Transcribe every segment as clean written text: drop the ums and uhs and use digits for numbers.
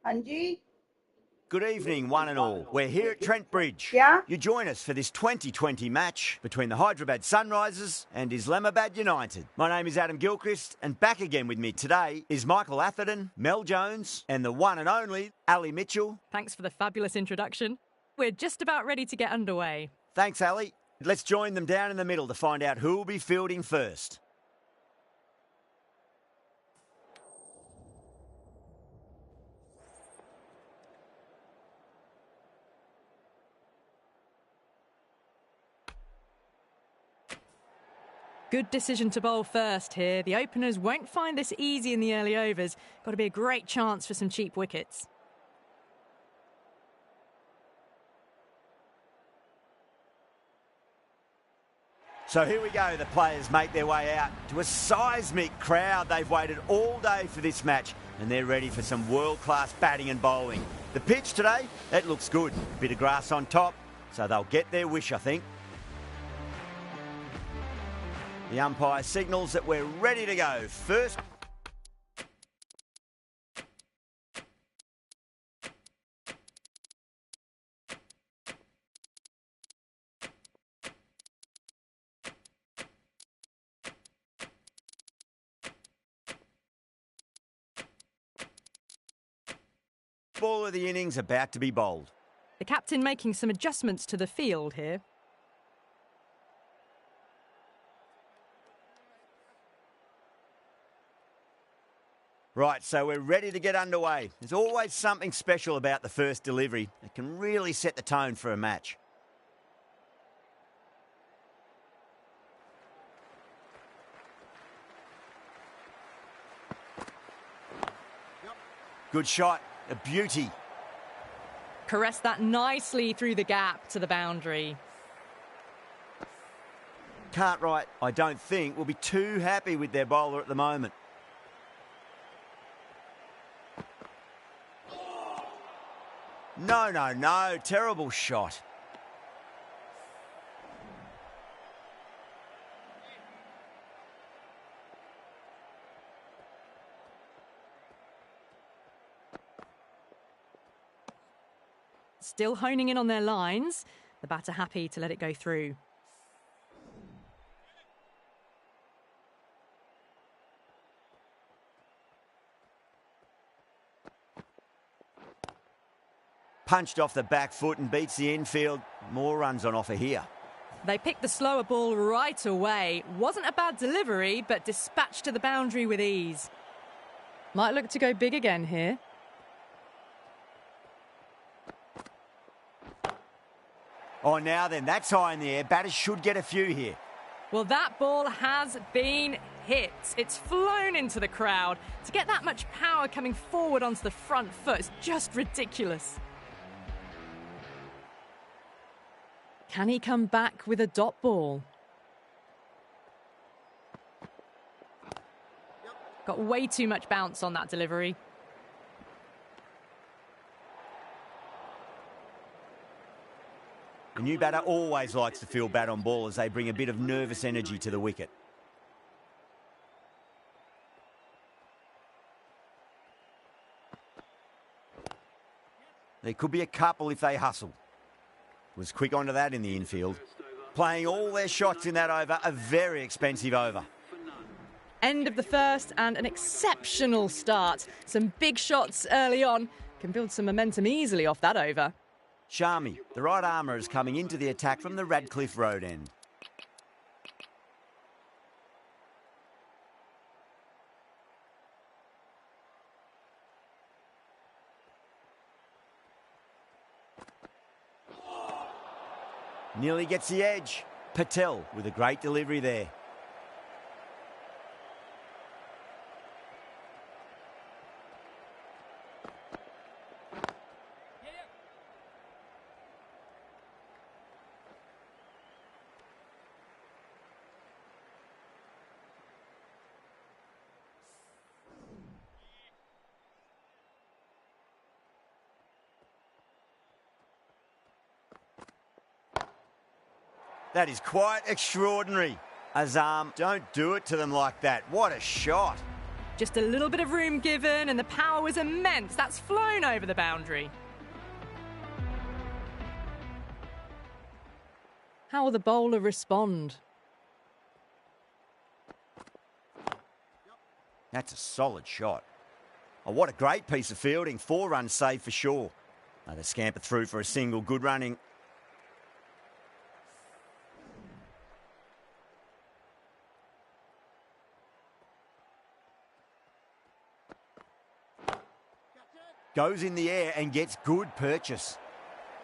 Anji? Good evening, one and all. We're here at Trent Bridge. Yeah? You join us for this 2020 match between the Hyderabad Sunrisers and Islamabad United. My name is Adam Gilchrist, and back again with me today is Michael Atherton, Mel Jones, and the one and only Ali Mitchell. Thanks for the fabulous introduction. We're just about ready to get underway. Thanks, Ali. Let's join them down in the middle to find out who will be fielding first. Good decision to bowl first here. The openers won't find this easy in the early overs. Got to be a great chance for some cheap wickets. So here we go. The players make their way out to a seismic crowd. They've waited all day for this match and they're ready for some world-class batting and bowling. The pitch today, it looks good. A bit of grass on top, so they'll get their wish, I think. The umpire signals that we're ready to go. First. Ball of the innings about to be bowled. The captain making some adjustments to the field here. Right, so we're ready to get underway. There's always something special about the first delivery. It can really set the tone for a match. Good shot, a beauty. Caressed that nicely through the gap to the boundary. Cartwright, I don't think, will be too happy with their bowler at the moment. No, terrible shot. Still honing in on their lines. The batter happy to let it go through. Punched off the back foot and beats the infield. More runs on offer here. They picked the slower ball right away. Wasn't a bad delivery, but dispatched to the boundary with ease. Might look to go big again here. Oh, now then, that's high in the air. Batters should get a few here. Well, that ball has been hit. It's flown into the crowd. To get that much power coming forward onto the front foot is just ridiculous. Can he come back with a dot ball? Got way too much bounce on that delivery. The new batter always likes to field bat on ball as they bring a bit of nervous energy to the wicket. There could be a couple if they hustle. Was quick onto that in the infield. Playing all their shots in that over, a very expensive over. End of the first and an exceptional start. Some big shots early on. Can build some momentum easily off that over. Sharmi, the right armour, is coming into the attack from the Radcliffe Road end. Nearly gets the edge. Patel with a great delivery there. That is quite extraordinary. Azam, don't do it to them like that. What a shot. Just a little bit of room given, and the power was immense. That's flown over the boundary. How will the bowler respond? That's a solid shot. Oh, what a great piece of fielding. 4 runs saved for sure. They scamper through for a single. Good running. Goes in the air and gets good purchase.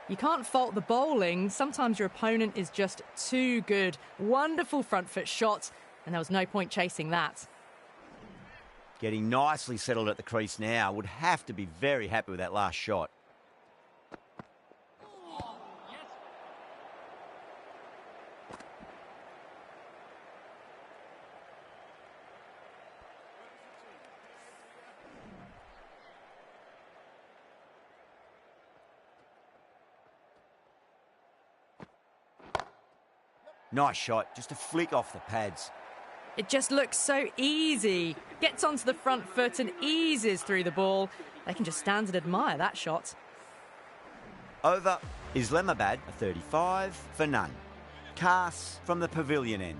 You can't fault the bowling. Sometimes your opponent is just too good. Wonderful front foot shot, and there was no point chasing that. Getting nicely settled at the crease now. Would have to be very happy with that last shot. Nice shot, just a flick off the pads. It just looks so easy. Gets onto the front foot and eases through the ball. They can just stand and admire that shot. Over Islamabad, a 35 for none. Cass from the pavilion end.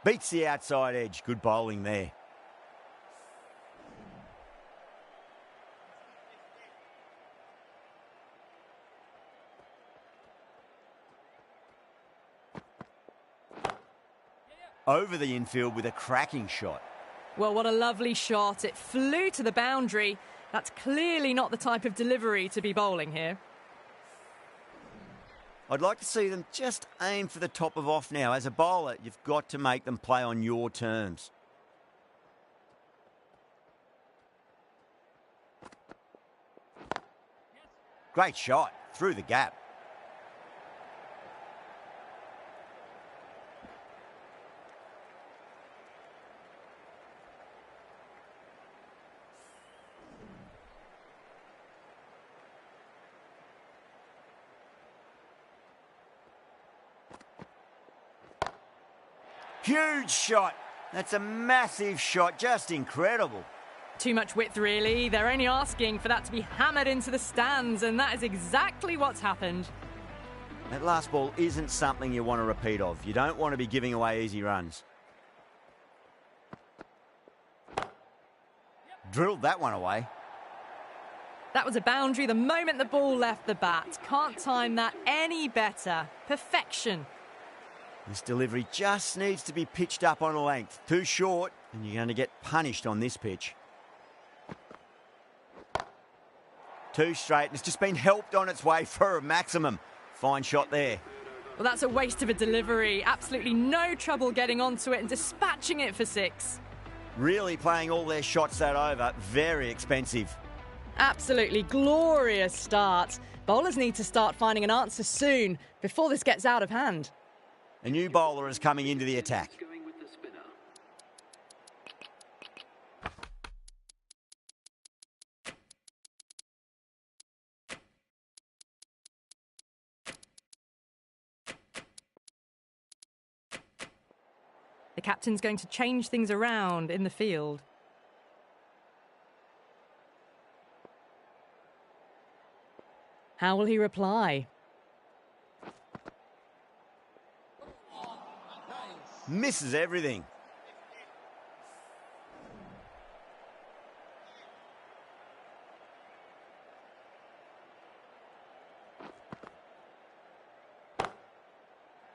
Beats the outside edge. Good bowling there. Over the infield with a cracking shot. Well, what a lovely shot. It flew to the boundary. That's clearly not the type of delivery to be bowling here. I'd like to see them just aim for the top of off now. As a bowler, you've got to make them play on your terms. Great shot, through the gap. Huge shot. That's a massive shot. Just incredible. Too much width, really. They're only asking for that to be hammered into the stands, and that is exactly what's happened. That last ball isn't something you want to repeat of. You don't want to be giving away easy runs. Drilled that one away. That was a boundary the moment the ball left the bat. Can't time that any better. Perfection. This delivery just needs to be pitched up on a length. Too short, and you're going to get punished on this pitch. Too straight, and it's just been helped on its way for a maximum. Fine shot there. Well, that's a waste of a delivery. Absolutely no trouble getting onto it and dispatching it for 6. Really playing all their shots that over. Very expensive. Absolutely glorious start. Bowlers need to start finding an answer soon before this gets out of hand. A new bowler is coming into the attack. The captain's going to change things around in the field. How will he reply? Misses everything.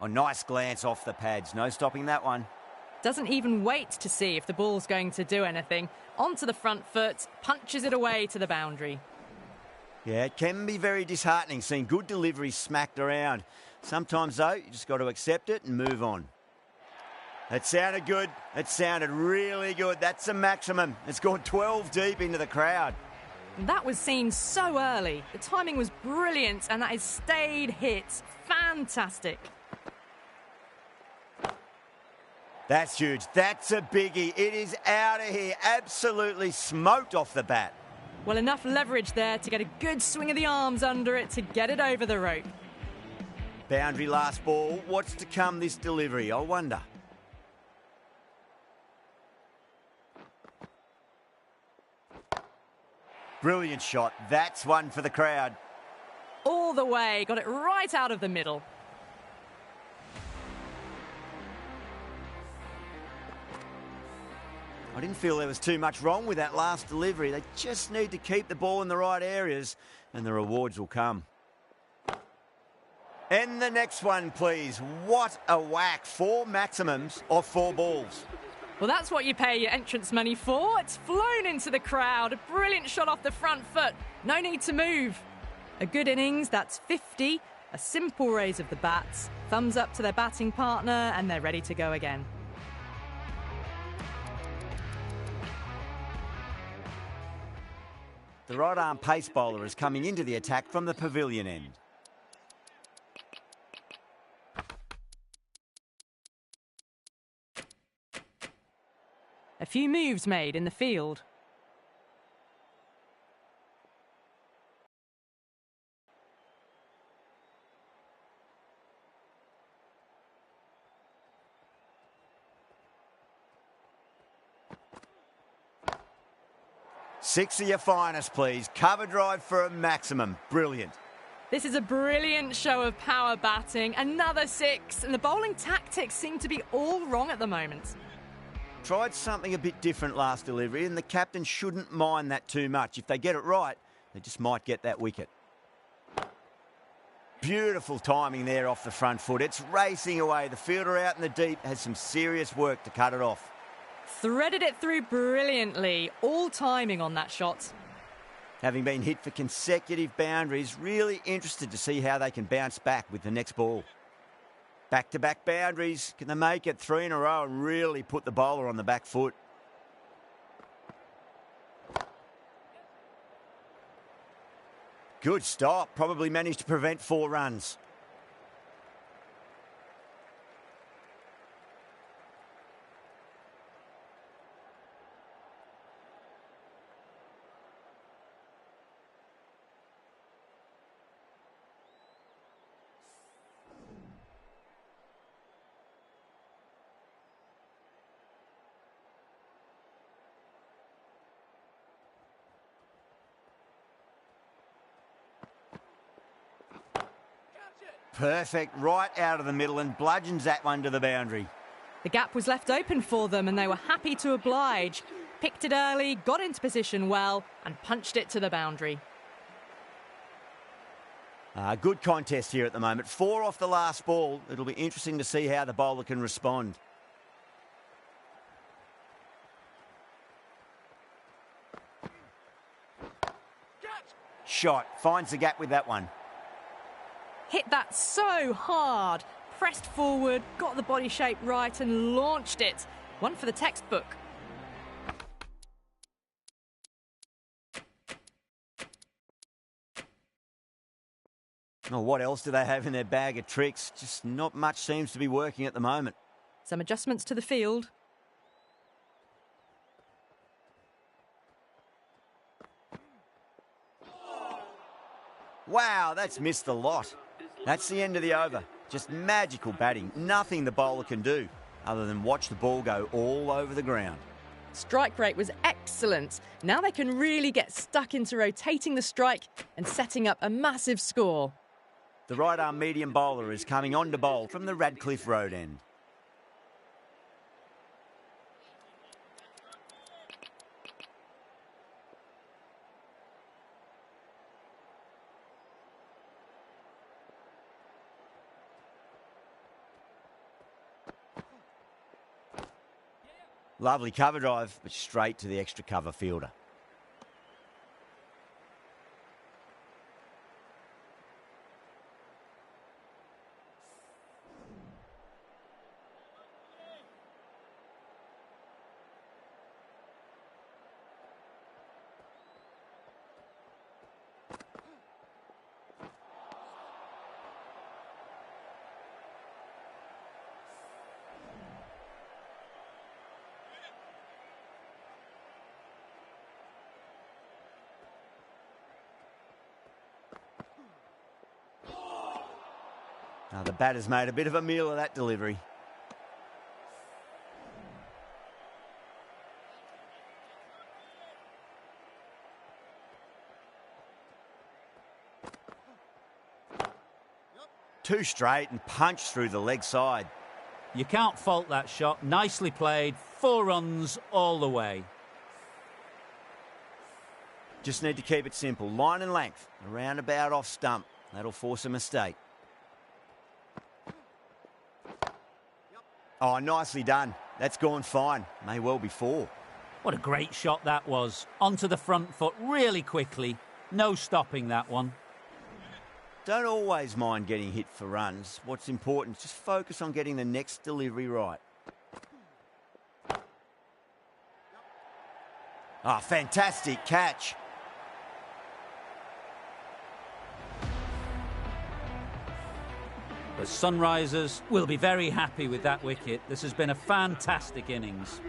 A nice glance off the pads. No stopping that one. Doesn't even wait to see if the ball's going to do anything. Onto the front foot, punches it away to the boundary. Yeah, it can be very disheartening seeing good deliveries smacked around. Sometimes, though, you just got to accept it and move on. That sounded good. It sounded really good. That's the maximum. It's gone 12 deep into the crowd. That was seen so early. The timing was brilliant, and that is stayed hit. Fantastic. That's huge. That's a biggie. It is out of here. Absolutely smoked off the bat. Well, enough leverage there to get a good swing of the arms under it to get it over the rope. Boundary last ball. What's to come this delivery, I wonder? Brilliant shot. That's one for the crowd. All the way, got it right out of the middle. I didn't feel there was too much wrong with that last delivery. They just need to keep the ball in the right areas and the rewards will come. And the next one, please. What a whack. 4 maximums off 4 balls. Well, that's what you pay your entrance money for. It's flown into the crowd. A brilliant shot off the front foot. No need to move. A good innings, that's 50. A simple raise of the bats. Thumbs up to their batting partner and they're ready to go again. The right arm pace bowler is coming into the attack from the pavilion end. A few moves made in the field. Six of your finest, please. Cover drive for a maximum. Brilliant. This is a brilliant show of power batting. Another 6, and the bowling tactics seem to be all wrong at the moment. Tried something a bit different last delivery, and the captain shouldn't mind that too much. If they get it right, they just might get that wicket. Beautiful timing there off the front foot. It's racing away. The fielder out in the deep has some serious work to cut it off. Threaded it through brilliantly. All timing on that shot. Having been hit for consecutive boundaries, really interested to see how they can bounce back with the next ball. Back-to-back boundaries. Can they make it 3 in a row and really put the bowler on the back foot? Good stop. Probably managed to prevent 4 runs. Perfect, right out of the middle and bludgeons that one to the boundary. The gap was left open for them and they were happy to oblige. Picked it early, got into position well and punched it to the boundary. Good contest here at the moment. 4 off the last ball. It'll be interesting to see how the bowler can respond. Shot, finds the gap with that one. Hit that so hard, pressed forward, got the body shape right and launched it. One for the textbook. Oh, what else do they have in their bag of tricks? Just not much seems to be working at the moment. Some adjustments to the field. Wow, that's missed the lot. That's the end of the over. Just magical batting. Nothing the bowler can do other than watch the ball go all over the ground. Strike rate was excellent. Now they can really get stuck into rotating the strike and setting up a massive score. The right arm medium bowler is coming on to bowl from the Radcliffe Road end. Lovely cover drive, but straight to the extra cover fielder. Now the batter's made a bit of a meal of that delivery. Two straight and punched through the leg side. You can't fault that shot. Nicely played. 4 runs all the way. Just need to keep it simple. Line and length. A roundabout off stump. That'll force a mistake. Oh, nicely done. That's gone fine. May well be 4. What a great shot that was. Onto the front foot really quickly. No stopping that one. Don't always mind getting hit for runs. What's important is just focus on getting the next delivery right. Ah, fantastic catch. The Sunrisers will be very happy with that wicket. This has been a fantastic innings.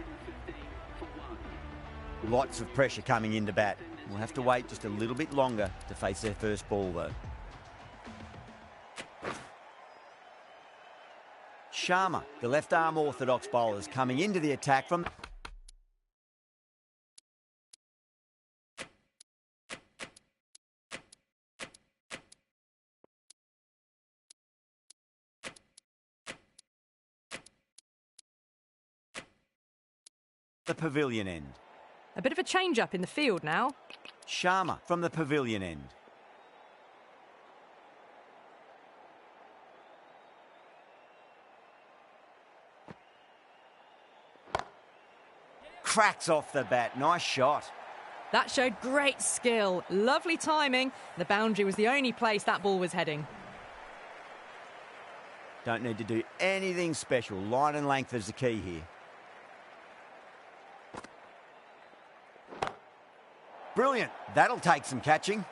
Lots of pressure coming into bat. We'll have to wait just a little bit longer to face their first ball, though. Sharma, the left-arm orthodox bowler, is coming into the attack from... the pavilion end. A bit of a change-up in the field now. Sharma from the pavilion end. Cracks off the bat. Nice shot. That showed great skill. Lovely timing. The boundary was the only place that ball was heading. Don't need to do anything special. Line and length is the key here. Brilliant. That'll take some catching.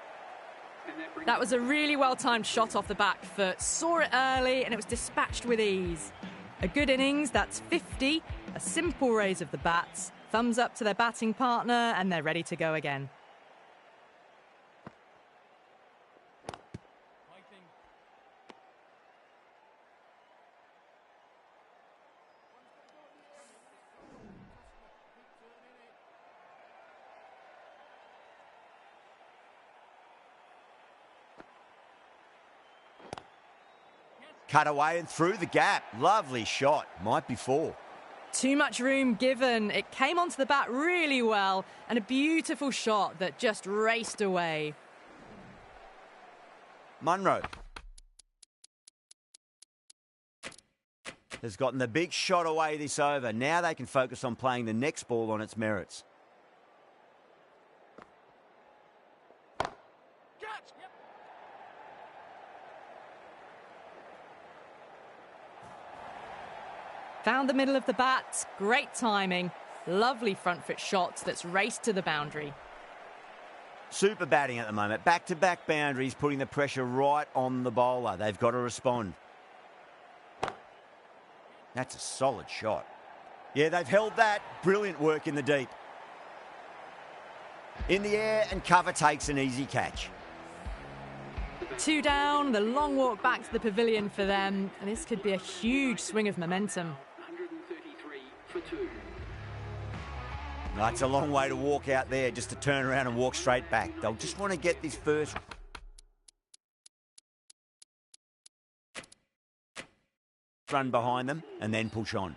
That was a really well-timed shot off the back foot. Saw it early and it was dispatched with ease. A good innings, that's 50. A simple raise of the bats. Thumbs up to their batting partner and they're ready to go again. Cut away and through the gap. Lovely shot. Might be 4. Too much room given. It came onto the bat really well and a beautiful shot that just raced away. Munro has gotten the big shot away this over. Now they can focus on playing the next ball on its merits. Found the middle of the bat. Great timing. Lovely front foot shot that's raced to the boundary. Super batting at the moment. Back-to-back boundaries, putting the pressure right on the bowler. They've got to respond. That's a solid shot. Yeah, they've held that. Brilliant work in the deep. In the air and cover takes an easy catch. 2 down, the long walk back to the pavilion for them. And this could be a huge swing of momentum. 133 for 2. That's a long way to walk out there just to turn around and walk straight back. They'll just want to get this first run behind them and then push on.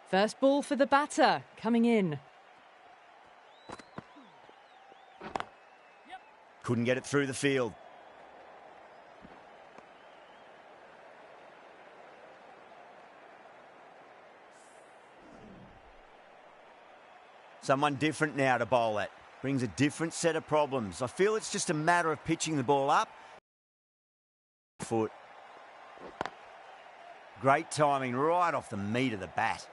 First ball for the batter, coming in. Couldn't get it through the field. Someone different now to bowl at. Brings a different set of problems. I feel it's just a matter of pitching the ball up. Foot. Great timing right off the meat of the bat.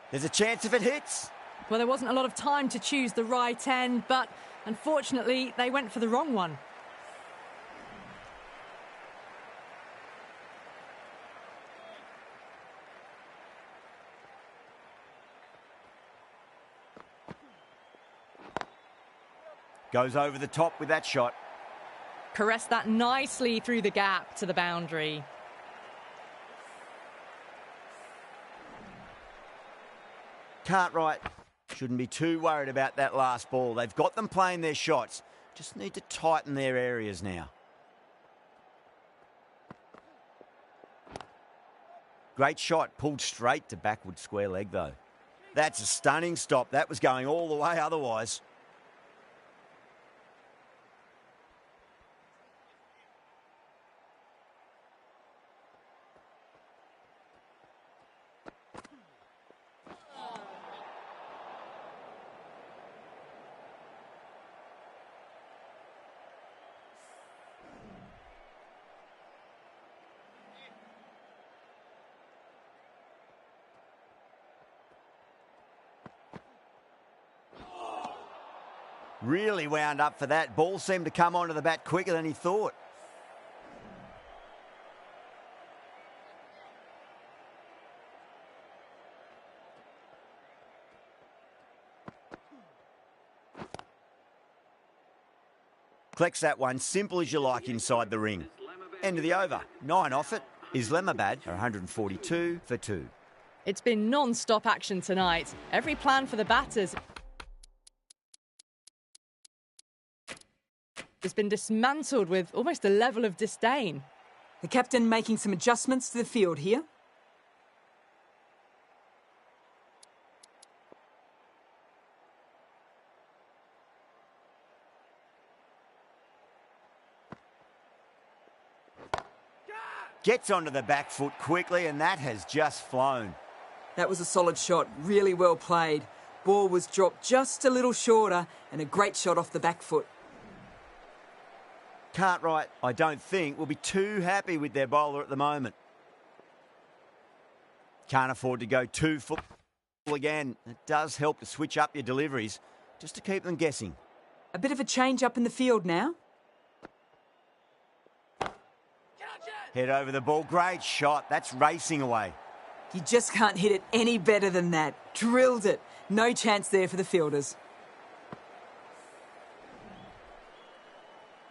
There's a chance if it hits. Well, there wasn't a lot of time to choose the right end, but unfortunately, they went for the wrong one. Goes over the top with that shot. Caressed that nicely through the gap to the boundary. Cartwright shouldn't be too worried about that last ball. They've got them playing their shots. Just need to tighten their areas now. Great shot, pulled straight to backward square leg though. That's a stunning stop. That was going all the way otherwise. Really wound up for that. Ball seemed to come onto the bat quicker than he thought. Collects that one, simple as you like inside the ring. End of the over. 9 off it. Islamabad are 142 for 2. It's been non-stop action tonight. Every plan for the batters has been dismantled with almost a level of disdain. The captain making some adjustments to the field here. Gets onto the back foot quickly, and that has just flown. That was a solid shot, really well played. Ball was dropped just a little shorter, and a great shot off the back foot. Cartwright, I don't think, will be too happy with their bowler at the moment. Can't afford to go too full again. It does help to switch up your deliveries, just to keep them guessing. A bit of a change up in the field now. Head over the ball. Great shot. That's racing away. You just can't hit it any better than that. Drilled it. No chance there for the fielders.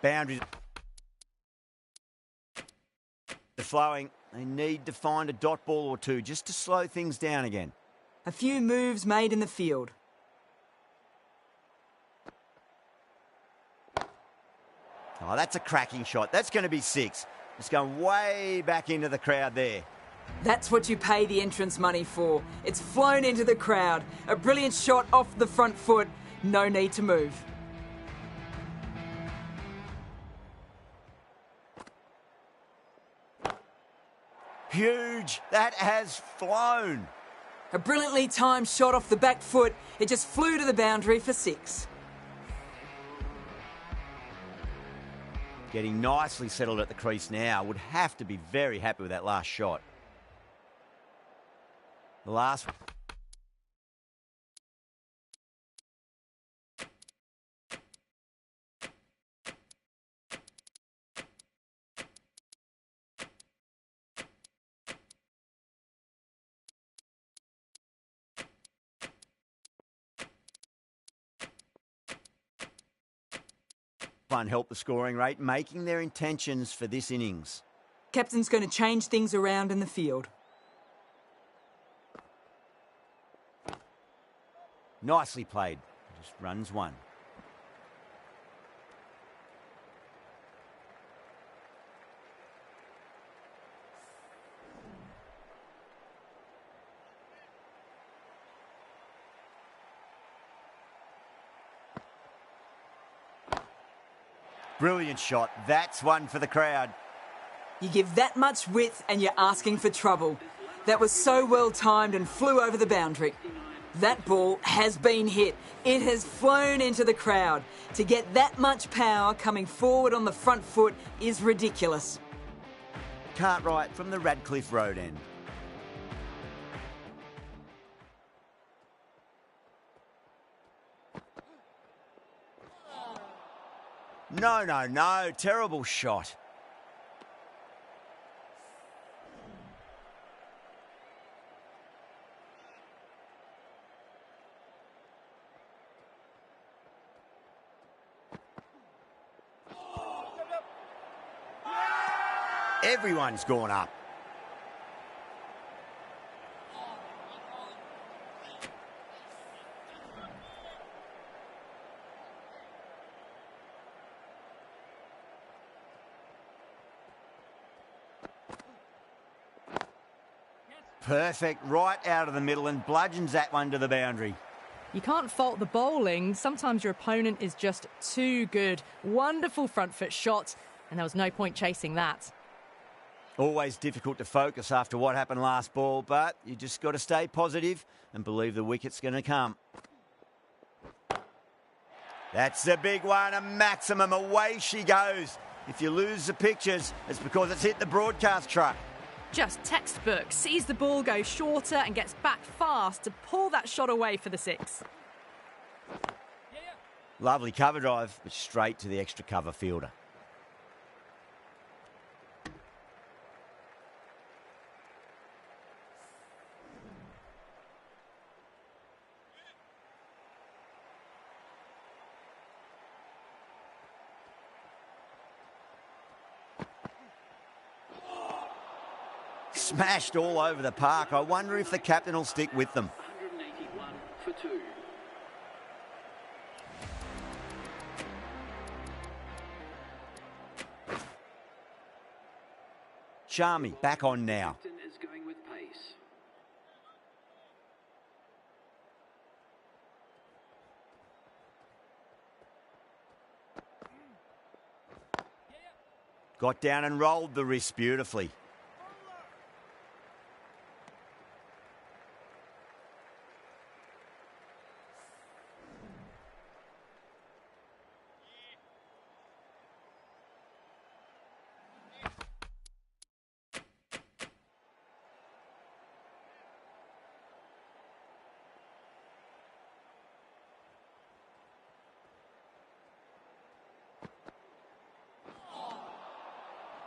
Boundaries are flowing. They need to find a dot ball or two just to slow things down again. A few moves made in the field. Oh, that's a cracking shot. That's going to be 6. It's going way back into the crowd there. That's what you pay the entrance money for. It's flown into the crowd. A brilliant shot off the front foot. No need to move. Huge. That has flown. A brilliantly timed shot off the back foot. It just flew to the boundary for 6. Getting nicely settled at the crease now. Would have to be very happy with that last shot. The last one helped the scoring rate, making their intentions for this innings. Captain's going to change things around in the field. Nicely played. Just runs 1. Brilliant shot. That's one for the crowd. You give that much width and you're asking for trouble. That was so well timed and flew over the boundary. That ball has been hit. It has flown into the crowd. To get that much power coming forward on the front foot is ridiculous. Cartwright from the Radcliffe Road end. No. Terrible shot. Everyone's gone up. Perfect, right out of the middle and bludgeons that one to the boundary. You can't fault the bowling. Sometimes your opponent is just too good. Wonderful front foot shot, and there was no point chasing that. Always difficult to focus after what happened last ball, but you just got to stay positive and believe the wicket's going to come. That's the big one, a maximum. Away she goes. If you lose the pictures, it's because it's hit the broadcast truck. Just textbook. Sees the ball go shorter and gets back fast to pull that shot away for the six. Lovely cover drive, but straight to the extra cover fielder. Smashed all over the park. I wonder if the captain will stick with them. 181 for 2. Sharmy back on now. Captain is going with pace. Got down and rolled the wrist beautifully.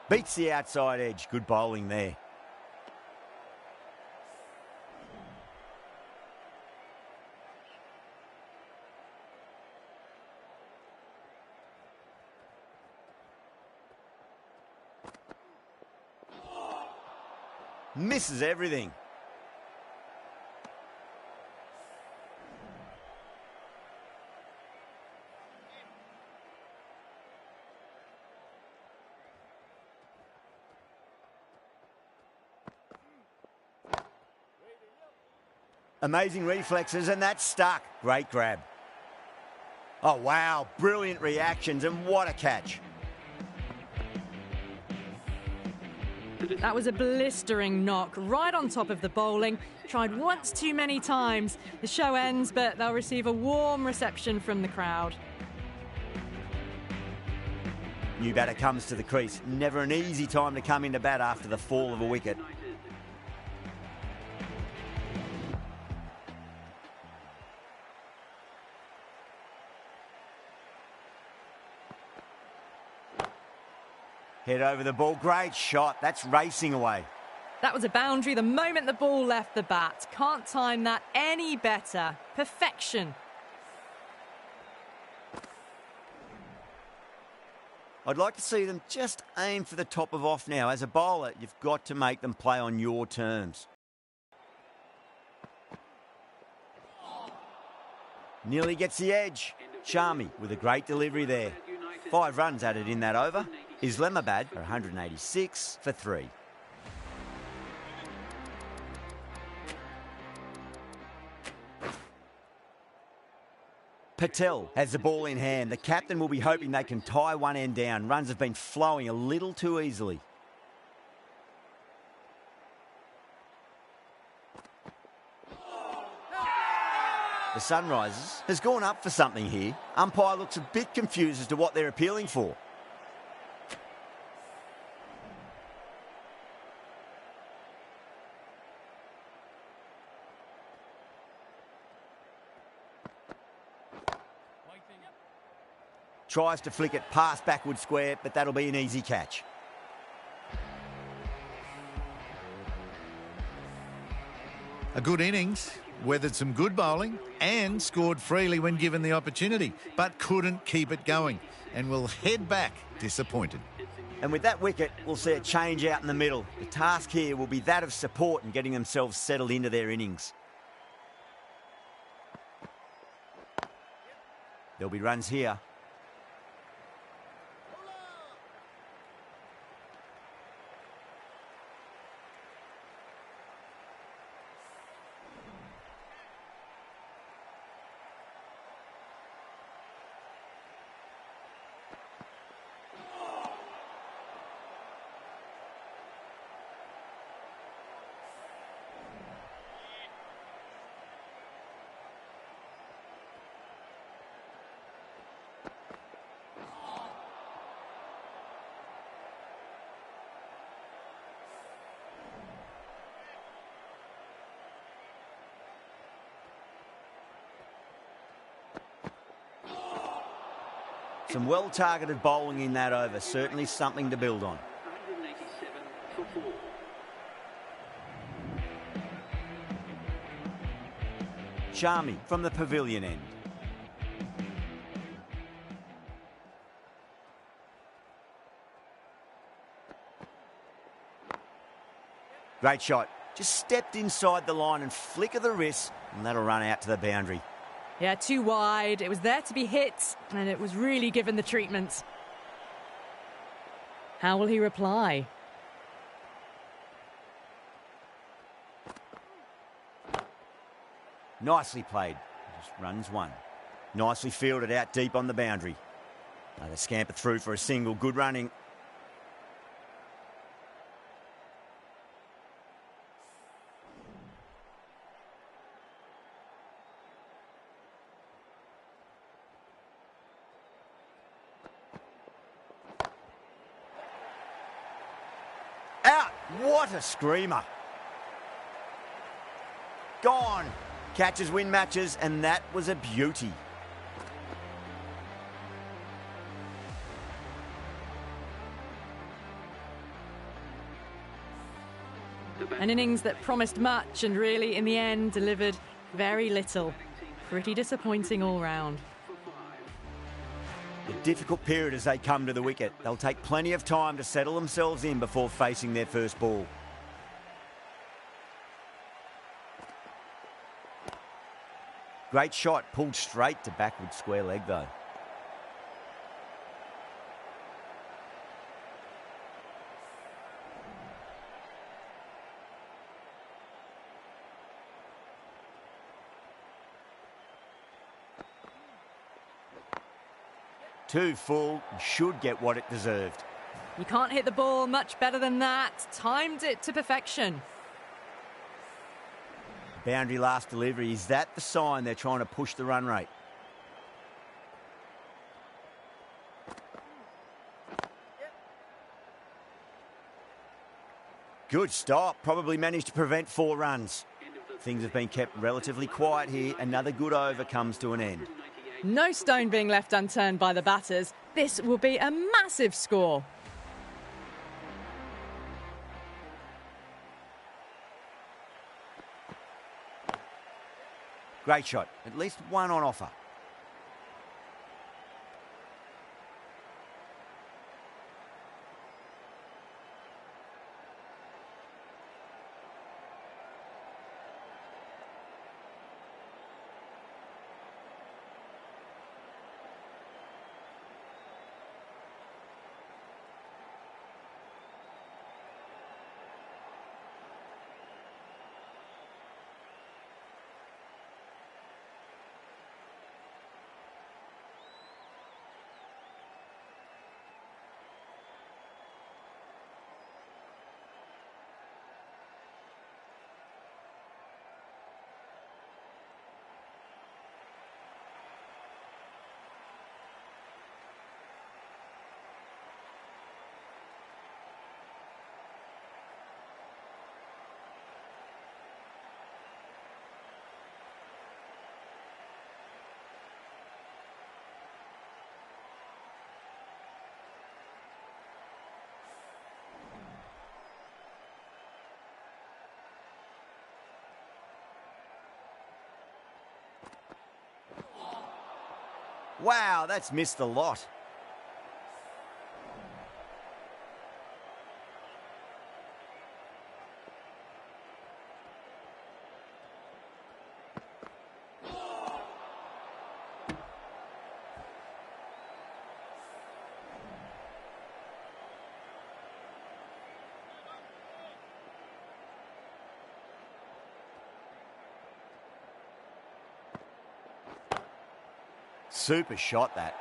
Beats the outside edge. Good bowling there. Misses everything. Amazing reflexes, and that's stuck. Great grab. Oh, wow. Brilliant reactions, and what a catch. That was a blistering knock right on top of the bowling. Tried once too many times. The show ends, but they'll receive a warm reception from the crowd. New batter comes to the crease. Never an easy time to come into bat after the fall of a wicket. Head over the ball. Great shot. That's racing away. That was a boundary the moment the ball left the bat. Can't time that any better. Perfection. I'd like to see them just aim for the top of off now. As a bowler, you've got to make them play on your terms. Nearly gets the edge. Sharmy with a great delivery there. 5 runs added in that over. Islamabad are 186 for 3. Patel has the ball in hand. The captain will be hoping they can tie one end down. Runs have been flowing a little too easily. The Sunrisers has gone up for something here. Umpire looks a bit confused as to what they're appealing for. Tries to flick it past backward square, but that'll be an easy catch. A good innings, weathered some good bowling and scored freely when given the opportunity, but couldn't keep it going and will head back disappointed. It's a new And with that wicket, we'll see a change out in the middle. The task here will be that of support and getting themselves settled into their innings. There'll be runs here. Some well-targeted bowling in that over. Certainly something to build on. 187 for 4. Sharmi from the pavilion end. Great shot. Just stepped inside the line and flick of the wrist, and that'll run out to the boundary. Yeah, too wide. It was there to be hit, and it was really given the treatment. How will he reply? Nicely played. Just runs one. Nicely fielded out deep on the boundary. They scamper through for a single. Good running. Out! What a screamer. Gone. Catches win matches, and that was a beauty. An innings that promised much and really, in the end, delivered very little. Pretty disappointing all round. A difficult period as they come to the wicket. They'll take plenty of time to settle themselves in before facing their first ball. Great shot, pulled straight to backward square leg though. Too full, should get what it deserved. You can't hit the ball much better than that. Timed it to perfection. Boundary last delivery, is that the sign they're trying to push the run rate? Good stop, probably managed to prevent 4 runs. Things have been kept relatively quiet here. Another good over comes to an end. No stone being left unturned by the batters. This will be a massive score. Great shot, at least one on offer. Wow, that's missed a lot. Super shot, that.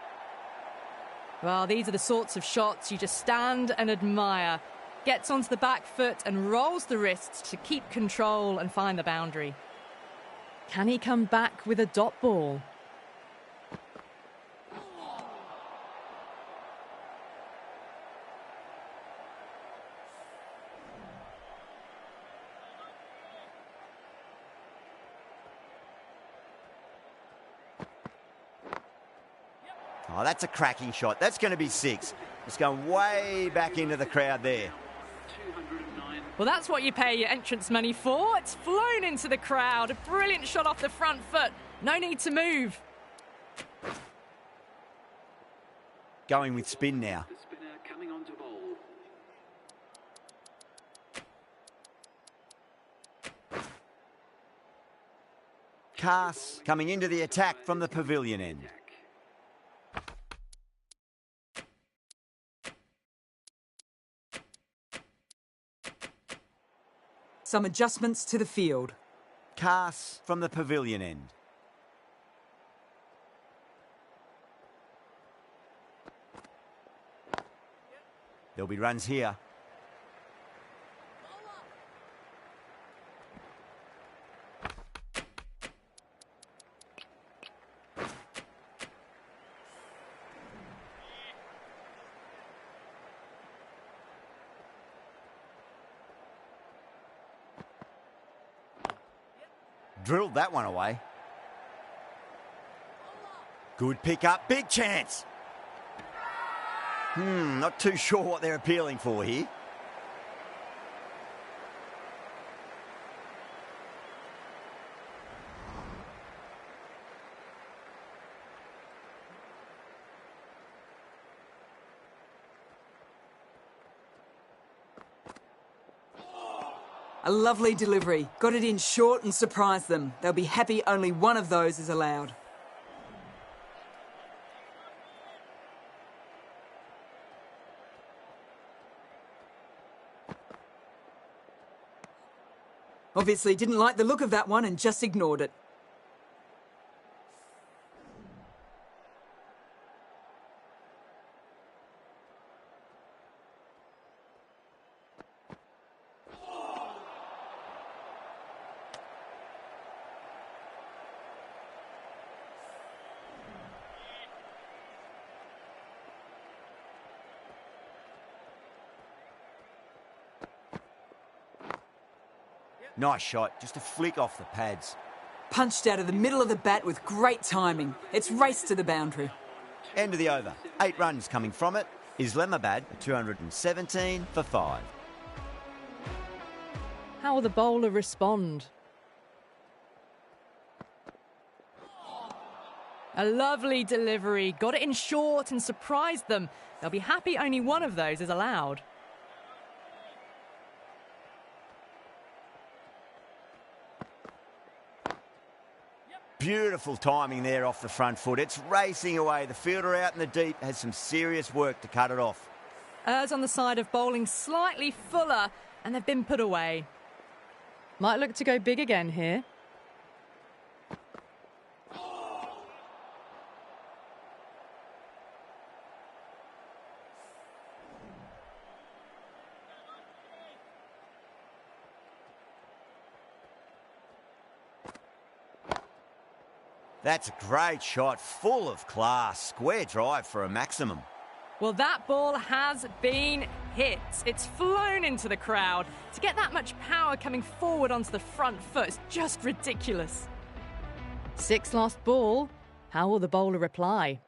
Well, these are the sorts of shots you just stand and admire. Gets onto the back foot and rolls the wrist to keep control and find the boundary. Can he come back with a dot ball? Oh, that's a cracking shot. That's going to be 6. It's going way back into the crowd there. 209. Well, that's what you pay your entrance money for. It's flown into the crowd. A brilliant shot off the front foot. No need to move. Going with spin now. The spinner coming on to bowl. Cass coming into the attack from the pavilion end. Some adjustments to the field. Cass from the pavilion end. There'll be runs here. Drilled that one away. Good pick up, big chance. Not too sure what they're appealing for here. A lovely delivery. Got it in short and surprised them. They'll be happy only one of those is allowed. Obviously didn't like the look of that one and just ignored it. Nice shot, just a flick off the pads. Punched out of the middle of the bat with great timing. It's raced to the boundary. End of the over. 8 runs coming from it. Islamabad 217 for 5. How will the bowler respond? A lovely delivery. Got it in short and surprised them. They'll be happy only one of those is allowed. Beautiful timing there off the front foot. It's racing away. The fielder out in the deep has some serious work to cut it off. Errs on the side of bowling slightly fuller, and they've been put away. Might look to go big again here. That's a great shot, full of class. Square drive for a maximum. Well, that ball has been hit. It's flown into the crowd. To get that much power coming forward onto the front foot is just ridiculous. 6 lost ball. How will the bowler reply?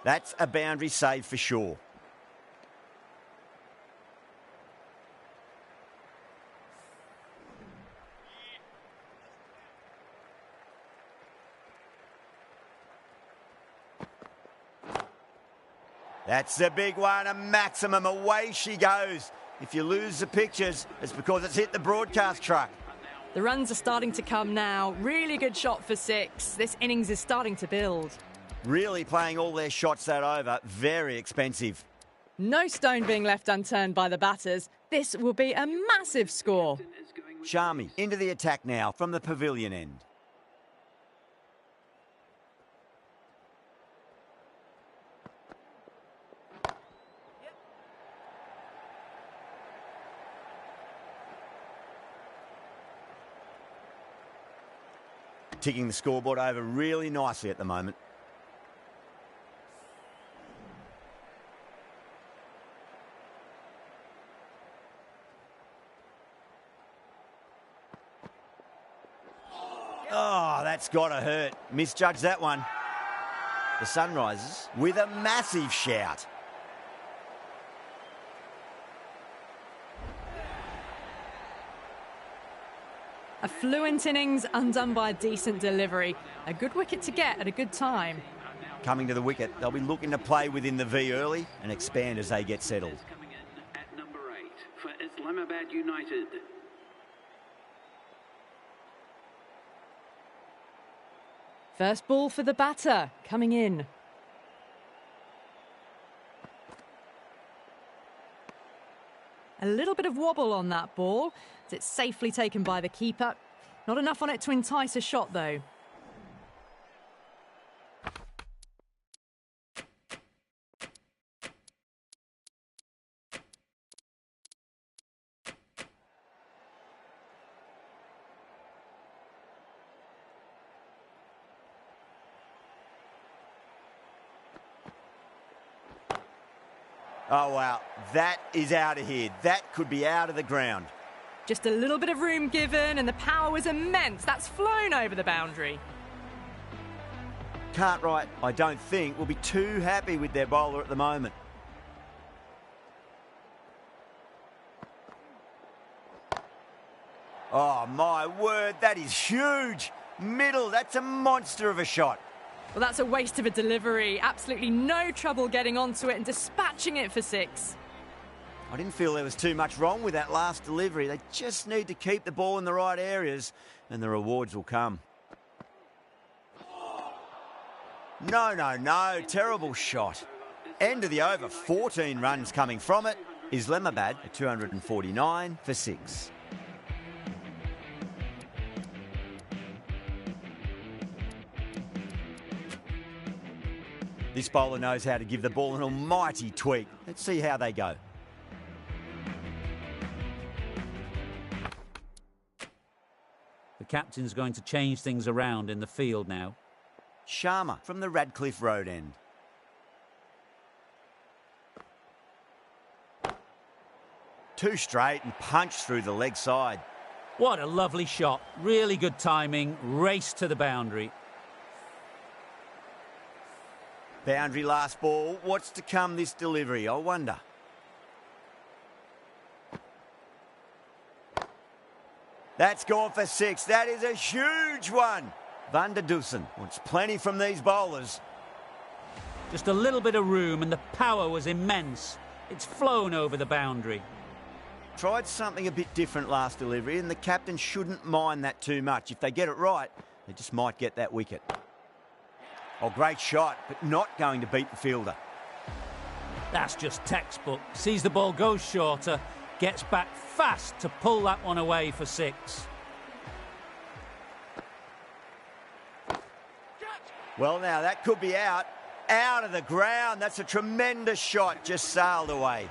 That's a boundary save for sure. That's a big one, a maximum. Away she goes. If you lose the pictures, it's because it's hit the broadcast truck. The runs are starting to come now. Really good shot for 6. This innings is starting to build. Really playing all their shots that over. Very expensive. No stone being left unturned by the batters. This will be a massive score. Sharmy into the attack now from the pavilion end. Ticking the scoreboard over really nicely at the moment. Oh, that's got to hurt. Misjudged that one. The Sunrisers with a massive shout. A fluent innings undone by a decent delivery. A good wicket to get at a good time. Coming to the wicket, they'll be looking to play within the V early and expand as they get settled. Coming in at number 8 for Islamabad United. First ball for the batter, coming in. A little bit of wobble on that ball, as it's safely taken by the keeper. Not enough on it to entice a shot, though. Oh, wow. That is out of here. That could be out of the ground. Just a little bit of room given, and the power was immense. That's flown over the boundary. Cartwright, I don't think, will be too happy with their bowler at the moment. Oh, my word, that is huge. Middle, that's a monster of a shot. Well, that's a waste of a delivery. Absolutely no trouble getting onto it and dispatching it for 6. I didn't feel there was too much wrong with that last delivery. They just need to keep the ball in the right areas and the rewards will come. No. Terrible shot. End of the over. 14 runs coming from it. Islamabad at 249 for 6. This bowler knows how to give the ball an almighty tweak. Let's see how they go. The captain's going to change things around in the field now. Sharma from the Radcliffe Road end. Two straight and punched through the leg side. What a lovely shot. Really good timing. Race to the boundary. Boundary last ball. What's to come this delivery, I wonder. That's gone for 6. That is a huge one. Van der Dusen wants plenty from these bowlers. Just a little bit of room and the power was immense. It's flown over the boundary. Tried something a bit different last delivery and the captain shouldn't mind that too much. If they get it right, they just might get that wicket. Oh, great shot, but not going to beat the fielder. That's just textbook. Sees the ball go shorter, gets back fast to pull that one away for 6. Well, now, that could be out. Out of the ground. That's a tremendous shot. Just sailed away.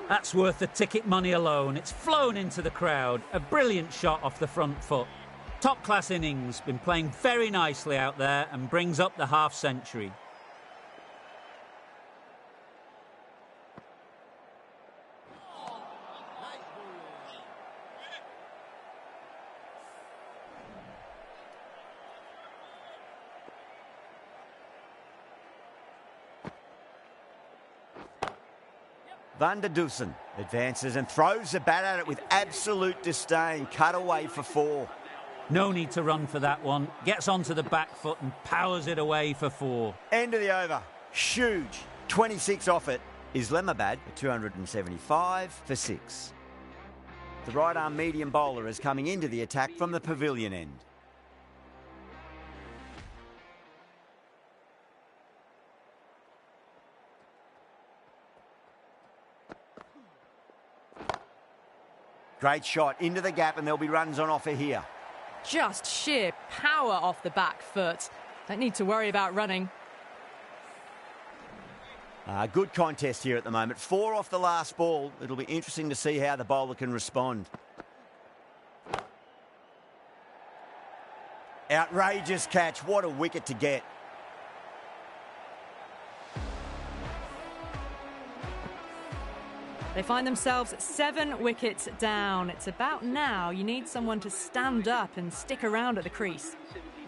That's worth the ticket money alone. It's flown into the crowd. A brilliant shot off the front foot. Top-class innings. Been playing very nicely out there and brings up the half-century. Van der Dusen advances and throws the bat at it with absolute disdain. Cut away for 4. No need to run for that one. Gets onto the back foot and powers it away for 4. End of the over. Huge. 26 off it. Islamabad at 275 for 6. The right-arm medium bowler is coming into the attack from the pavilion end. Great shot into the gap, and there'll be runs on offer here. Just sheer power off the back foot. Don't need to worry about running. Good contest here at the moment. 4 off the last ball. It'll be interesting to see how the bowler can respond. Outrageous catch. What a wicket to get. They find themselves 7 wickets down. It's about now you need someone to stand up and stick around at the crease.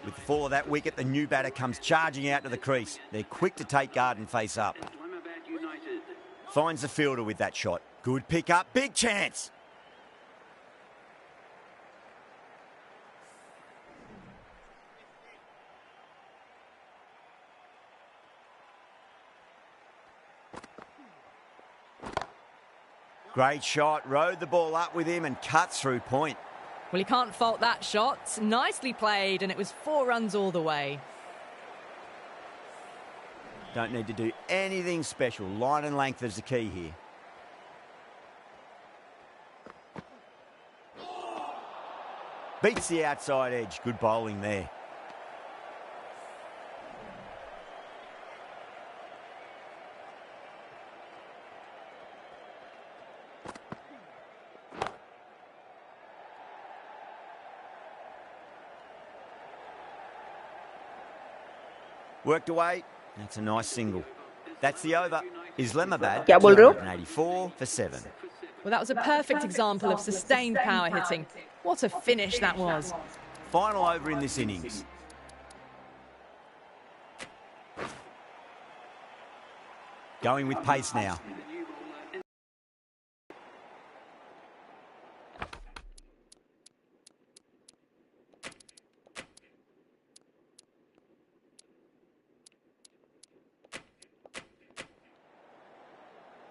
With the fall of that wicket, the new batter comes charging out to the crease. They're quick to take guard and face up. Finds the fielder with that shot. Good pick up, big chance. Great shot, rode the ball up with him and cuts through point. Well, he can't fault that shot. Nicely played, and it was 4 runs all the way. Don't need to do anything special. Line and length is the key here. Beats the outside edge. Good bowling there. Worked away. That's a nice single. That's the over. Islamabad, क्या बोल रहे हो? 284 for 7. Well, that was a perfect example of sustained power hitting. What a finish that was. Final over in this innings. Going with pace now.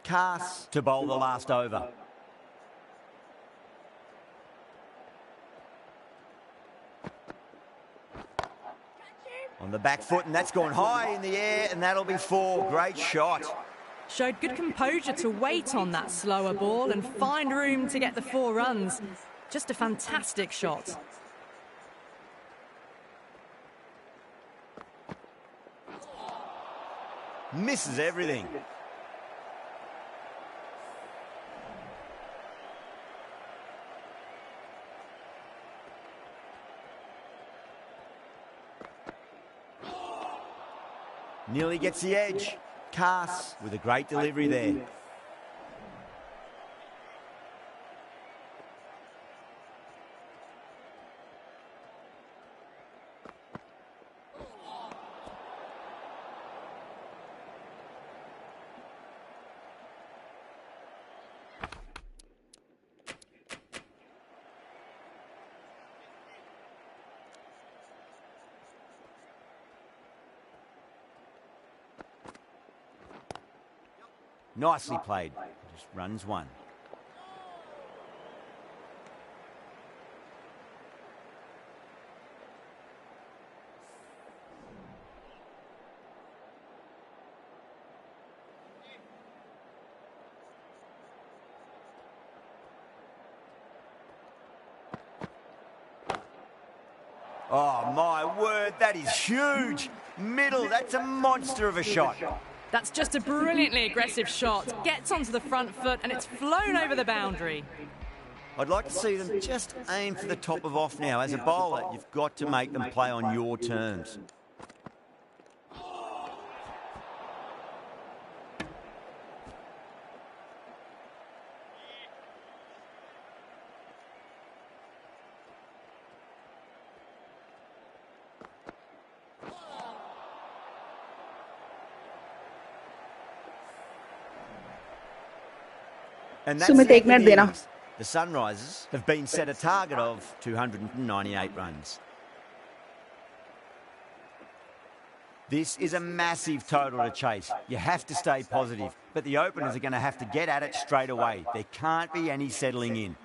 Cass to bowl the last over. On the back foot, and that's gone high in the air, and that'll be 4. Great shot. Showed good composure to wait on that slower ball and find room to get the 4 runs. Just a fantastic shot. Misses everything. Nearly gets the edge. Cass with a great delivery there. Nicely played. Just runs 1. Oh, my word, that is huge. Middle, that's a monster of a shot. That's just a brilliantly aggressive shot. Gets onto the front foot and it's flown over the boundary. I'd like to see them just aim for the top of off now. As a bowler, you've got to make them play on your terms. And that's Sumit, the एक end of minute the देना. innings. The Sunrisers have been set a target of 298 runs. This is a massive total to chase. You have to stay positive, but the openers are going to have to get at it straight away. There can't be any settling in.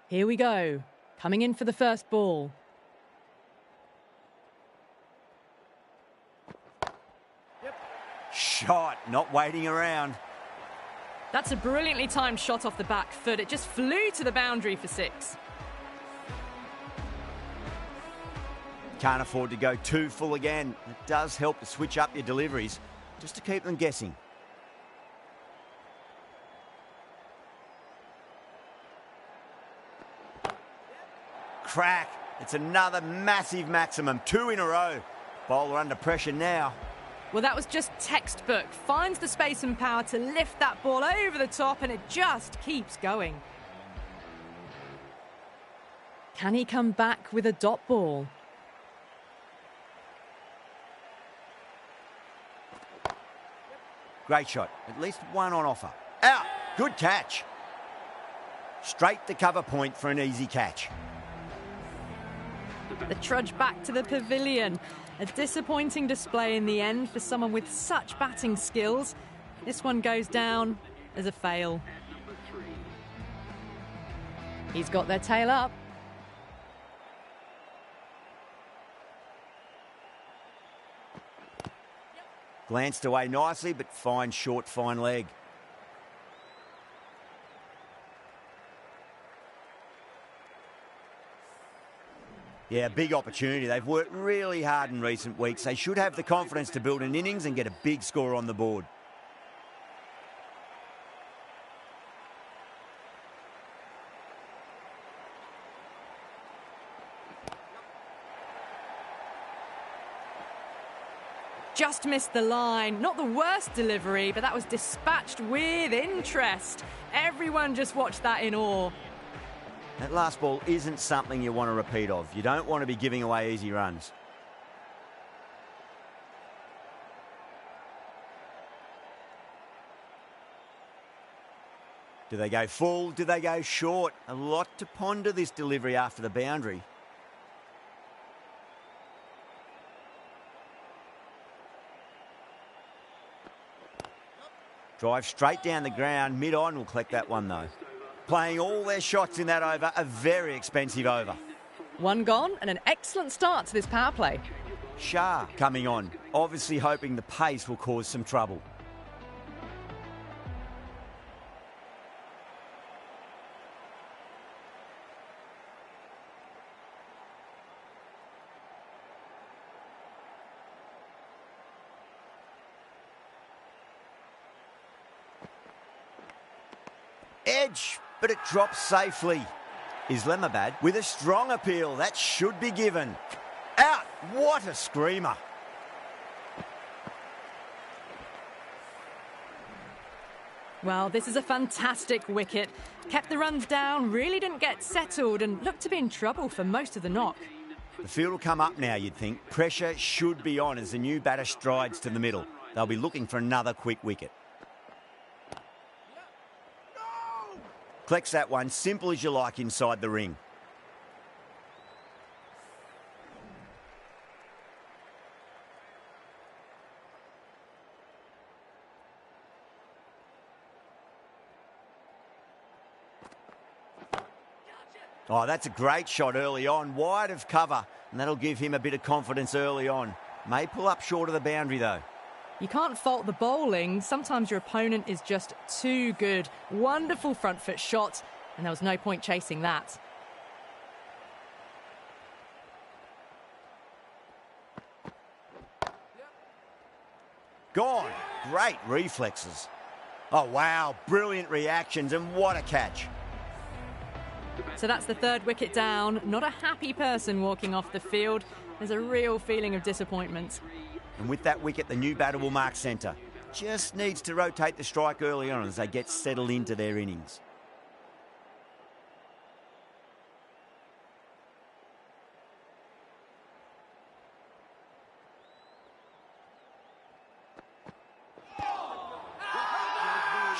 Here we go. Coming in for the first ball. Shot, not waiting around. That's a brilliantly timed shot off the back foot. It just flew to the boundary for 6. Can't afford to go too full again. It does help to switch up your deliveries, just to keep them guessing. Crack. It's another massive maximum. 2 in a row. Bowler under pressure now. Well, that was just textbook. Finds the space and power to lift that ball over the top, and it just keeps going. Can he come back with a dot ball? Great shot. At least one on offer. Out. Good catch. Straight to cover point for an easy catch. The trudge back to the pavilion. A disappointing display in the end for someone with such batting skills. This one goes down as a fail. He's got their tail up. Glanced away nicely, but fine short, fine leg. Yeah, big opportunity. They've worked really hard in recent weeks. They should have the confidence to build an innings and get a big score on the board. Just missed the line. Not the worst delivery, but that was dispatched with interest. Everyone just watched that in awe. That last ball isn't something you want to repeat of. You don't want to be giving away easy runs. Do they go full? Do they go short? A lot to ponder this delivery after the boundary. Drive straight down the ground. Mid-on will collect that one though. Playing all their shots in that over, a very expensive over. One gone and an excellent start to this power play. Shah coming on, obviously hoping the pace will cause some trouble. Edge, but it drops safely. Islamabad with a strong appeal. That should be given. Out. What a screamer. Well, this is a fantastic wicket. Kept the runs down, really didn't get settled and looked to be in trouble for most of the knock. The field will come up now, you'd think. Pressure should be on as the new batter strides to the middle. They'll be looking for another quick wicket. Collects that one, simple as you like, inside the ring. Oh, that's a great shot early on, wide of cover, and that'll give him a bit of confidence early on. May pull up short of the boundary, though. You can't fault the bowling. Sometimes your opponent is just too good. Wonderful front foot shot, and there was no point chasing that. Gone. Great reflexes. Oh, wow. Brilliant reactions, and what a catch. So that's the third wicket down. Not a happy person walking off the field. There's a real feeling of disappointment. And with that wicket, the new batter will mark centre. Just needs to rotate the strike early on as they get settled into their innings.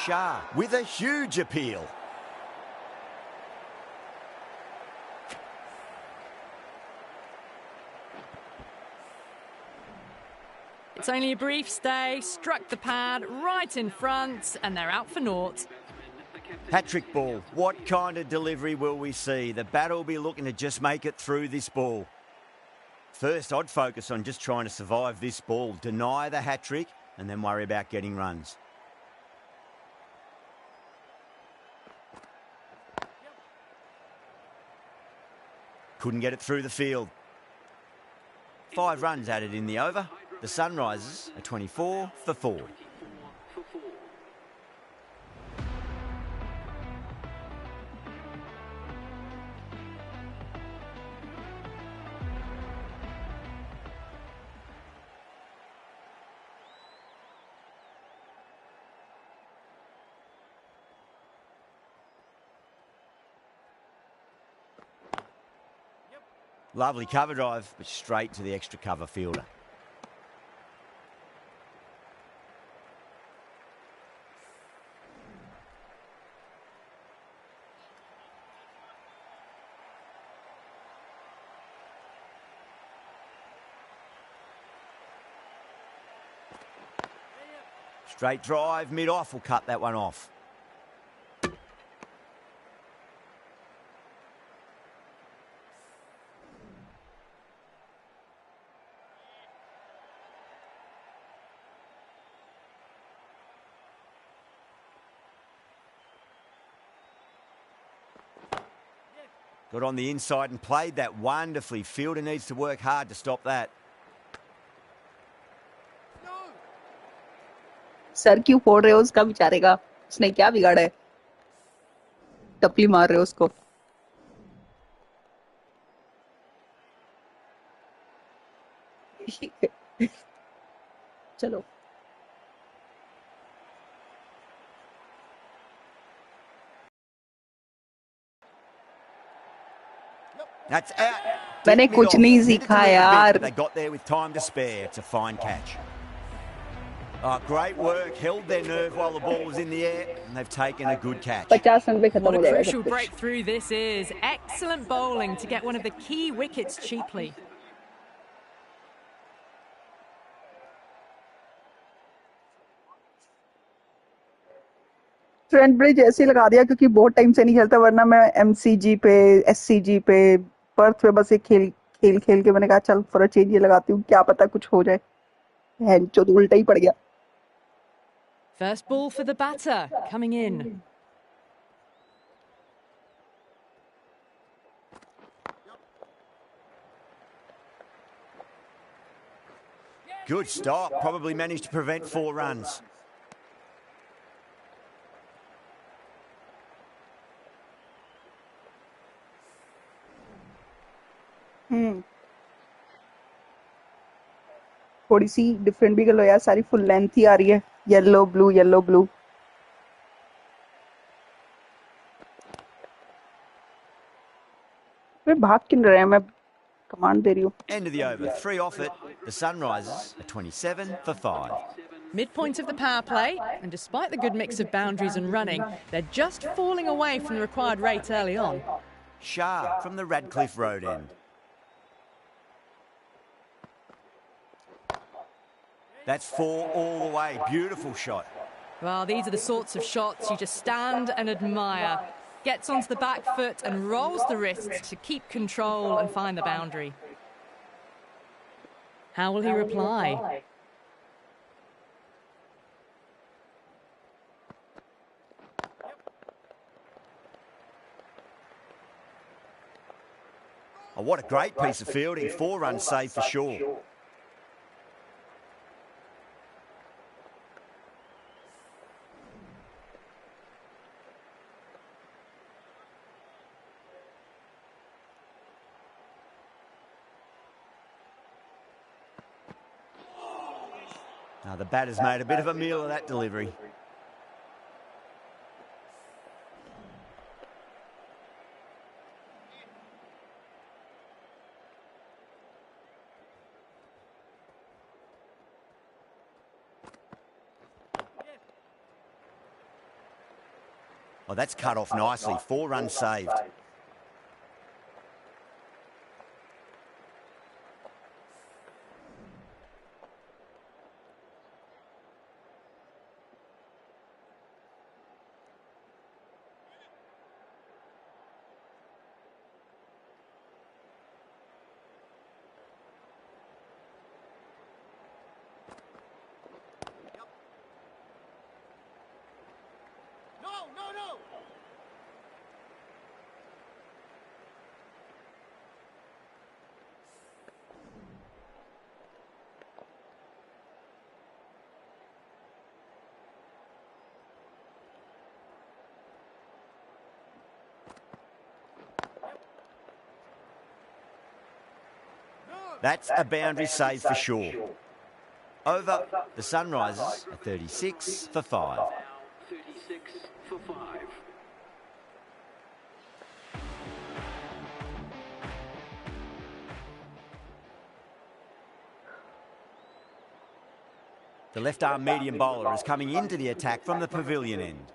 Shah with a huge appeal. It's only a brief stay, struck the pad right in front, and they're out for naught. Hat-trick ball. What kind of delivery will we see? The batter will be looking to just make it through this ball. First, I'd focus on just trying to survive this ball, deny the hat-trick, and then worry about getting runs. Couldn't get it through the field. 5 runs added in the over. The Sunrisers are 24 for 4. Lovely cover drive, but straight to the extra cover fielder. Straight drive, mid-off will cut that one off. Got on the inside and played that wonderfully. Fielder needs to work hard to stop that. Sir क्यों फोड़ रहे हो उसका बेचारे का? उसने क्या बिगाड़ा है? टपली मार रहे हो उसको. चलो. That's out. मैंने कुछ नहीं सीखा यार. They got there with time to spare. It's a fine catch. Oh, great work. Held their nerve while the ball was in the air, and they've taken a good catch. 50 run पे खत्म What हो a जाएगा crucial सब कुछ. breakthrough this is. Excellent bowling to get one of the key wickets cheaply. Trent bridge ऐसे ही लगा दिया क्योंकि बहुत टाइम से नहीं खेलता, वरना मैं एमसीजी पे, एससीजी पे, पर्थ पे बस एक खेल खेल के मैंने कहा चल फॉर अ चेंज ये लगाती हूँ, क्या पता कुछ हो जाए. है जो तो उल्टा ही पड़ गया. First ball for the batter coming in. Good stop. Probably managed to prevent 4 runs. थोड़ी सी डिफरेंट भी कर लो यार, सारी फुल लेंथ ही आ रही है. Yellow blue yellow blue. वे भाग क्यों रहे हैं? मैं कमांड दे रही हूँ. End of the over. 3 off it. The Sunrisers are 27 for 5. Midpoint of the power play, and despite the good mix of boundaries and running, they're just falling away from the required rate early on. Sharp from the Radcliffe Road end. That's 4 all the way. Beautiful shot. Well, these are the sorts of shots you just stand and admire. Gets onto the back foot and rolls the wrists to keep control and find the boundary. How will he reply? Oh, what a great piece of fielding. 4 runs saved for sure. Now the batter's made a bit of a meal of that delivery. Oh, that's cut off nicely. 4 runs saved. That's a boundary save for sure. Over, the Sunrisers are 36 for 5. 36 for 5. The left-arm medium bowler is coming into the attack from the pavilion end.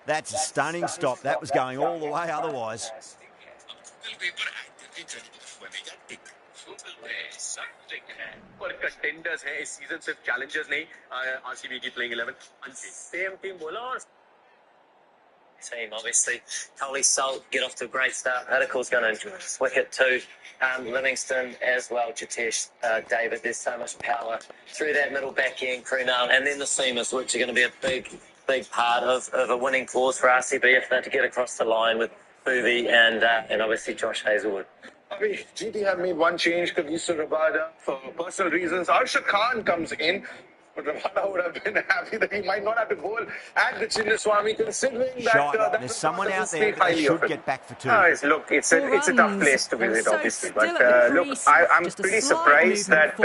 That's a stunning stop. That was going all the way otherwise. Contenders हैं इस season सिर्फ Challengers नहीं RCB की playing 11 same team बोला और team, obviously. Coley Salt get off to a great start. Radical's going to swick it too. Livingston as well, Jitesh, David. There's so much power through that middle back end, Krunal, and then the seamers, which are going to be a big part of a winning cause for RCB if they're to get across the line with Boovie and obviously Josh Hazelwood. I mean, GT have made one change, Kavisa Rabada, for personal reasons. Arshad Khan comes in. But Rabada would have been happy that he might not have to bowl at the Chinnaswamy, considering that there's someone out there that they should get back for 2. Look, it's a tough place to visit, obviously. But look, I'm pretty surprised that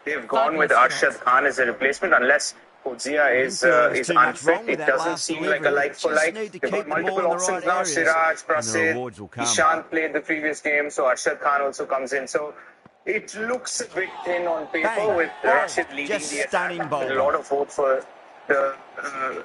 they've gone with Arshad Khan as a replacement, unless Kozia is unfit. It doesn't seem like a like-for-like. They've got multiple options now. Siraj, Prasid, Ishant played the previous game, so Arshad Khan also comes in. So it looks a bit thin on paper with Rashid leading the attack. A lot of hope for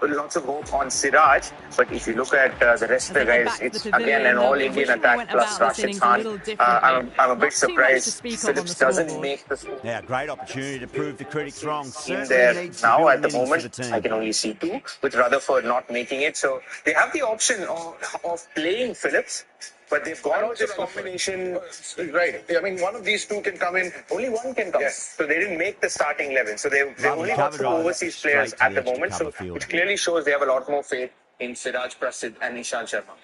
lots of hope on Siraj. But if you look at the rest of the guys, it's again an all-Indian attack plus Rashid Khan. I'm a bit surprised Phillips doesn't make the score. Yeah, great opportunity to prove the critics wrong. In there now at the moment, I can only see 2, with Rutherford not making it. So they have the option of playing Phillips. But they've gone with this combination. Right. I mean, one of these 2 can come in. Only one can come. Yes. So they didn't make the starting 11. So they only got 2 overseas players at the moment. So it clearly shows they have a lot more faith in Siraj Prasid and Ishant Sharma.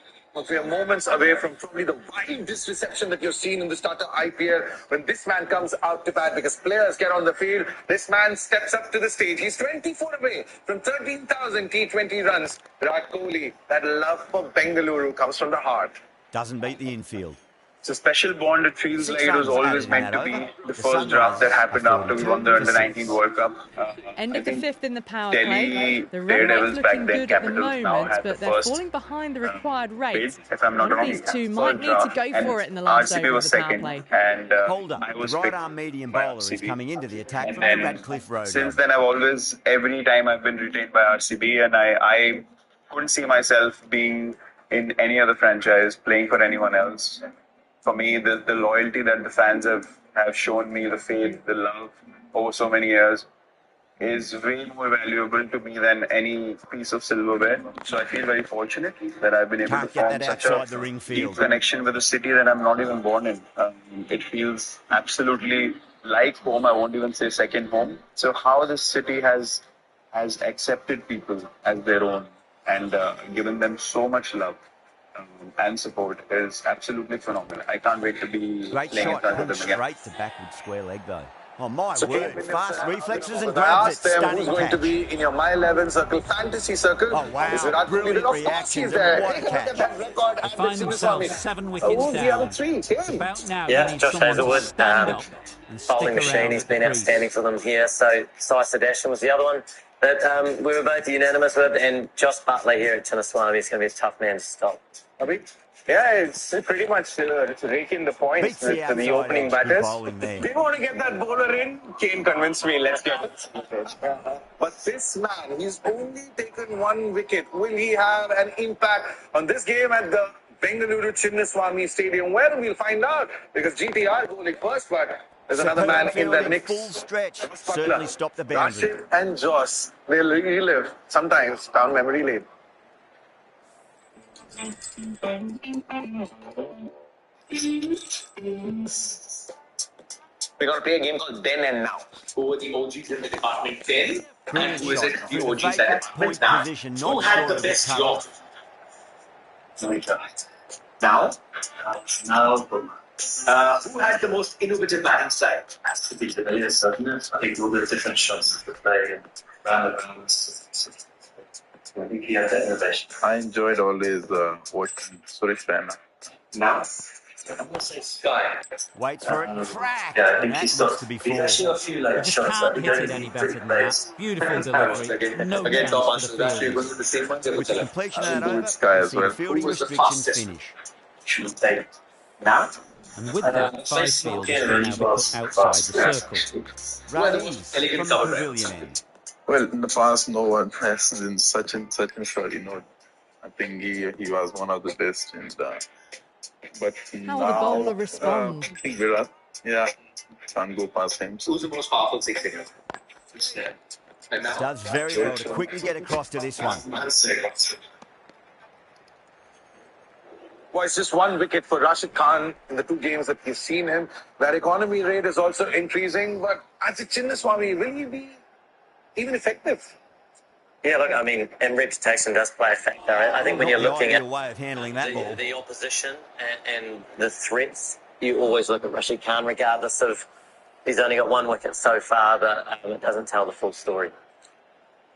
We are moments away from probably the wildest reception that you've seen in the starter IPL when this man comes out to bat because players get on the field. This man steps up to the stage. He's 24 away from 13,000 T20 runs. Virat Kohli, that love for Bengaluru comes from the heart. Doesn't beat the infield. It's a special bond. It feels like it was always meant to be the first draft that happened after we won the Under-19 World Cup. End of the 5th in the power play. The run rate's looking good at the moment, but they're falling behind the required rate. One of these 2 might need to go for it in the last over of the power play. And Holder, the right-arm medium bowler, is coming into the attack from the Radcliffe Road. Since then, every time I've been retained by RCB, and I couldn't see myself being in any other franchise, playing for anyone else. For me, the loyalty that the fans have shown me, the faith, the love over so many years is way more valuable to me than any piece of silverware. So I feel very fortunate that I've been able to form such a deep connection with a city that I'm not even born in. It feels absolutely like home. I won't even say second home. So how this city has accepted people as their own and given them so much love and support is absolutely phenomenal. I can't wait to be playing in front of them again. Straight to backward square leg though. Oh my word, fast reflexes and grabs it. Stunning who's going to be in your My 11 circle, fantasy circle? Oh wow, brilliant reaction. What a catch. They find themselves 7 wickets down. It's about now Josh Hazelwood, bowling machine, he's been outstanding for them here. So Sai Sadashian was the other one that we were both unanimous with, and Josh Butley here at Chinnaswamy is going to be a tough man to stop. Yeah, it's pretty much raking the points for the opening batters. They want to get that bowler in. Kane convinced me, let's get it. But this man, he's only taken 1 wicket. Will he have an impact on this game at the Bengaluru Chinnaswamy Stadium? Well, we'll find out because GTR bowling first, but there's another man in that mix. Full stretch. Certainly stop the boundary. Rashid and Josh, they'll relive sometimes down memory lane. We're going to play a game called Then and Now. Who were the OGs in the department then? Brilliant who is shot. it? The Through the OG said it. vacant With point that, position, who not had sure the it'll get best cut yacht? off. Now, who had the most innovative batting style? Has to be the latest, certainly. I think all the different shots to play round and round. I think he had that innovation. I enjoyed always watching Suresh Raina. Now, I'm going to say Sky. Waits for it, cracked, Yeah, I and think that he's looks got, to be he's four. actually got a few You like just shots can't that hit are it really any pretty better than that. plays. Beautiful delivery. No Again, chance for the fielders. the same one. With the completion of that I'll go over, with Sky we'll as see the well. fielding Who was the restrictions fastest? finish. Should play. Now, And with that, 5 fielders can now be put outside the circle. Rahees from the pavilion end. Well, in the past, no one has been such and shot. I think he was one of the best. And but How will the now, bowler respond? I think Virat, yeah, can't go past him. who's the most powerful six hitter? Does very well to quickly get across to this one. Well, it's just one wicket for Rashid Khan in the 2 games that we've seen him. Their economy rate is also increasing, but as a Chinnaswamy, will he be even effective? Yeah, look, I mean, and reputation does play a factor. I think when you're looking at way of handling that ball. the opposition and the threats, you always look at Rashid Khan, regardless of he's only got 1 wicket so far, but it doesn't tell the full story.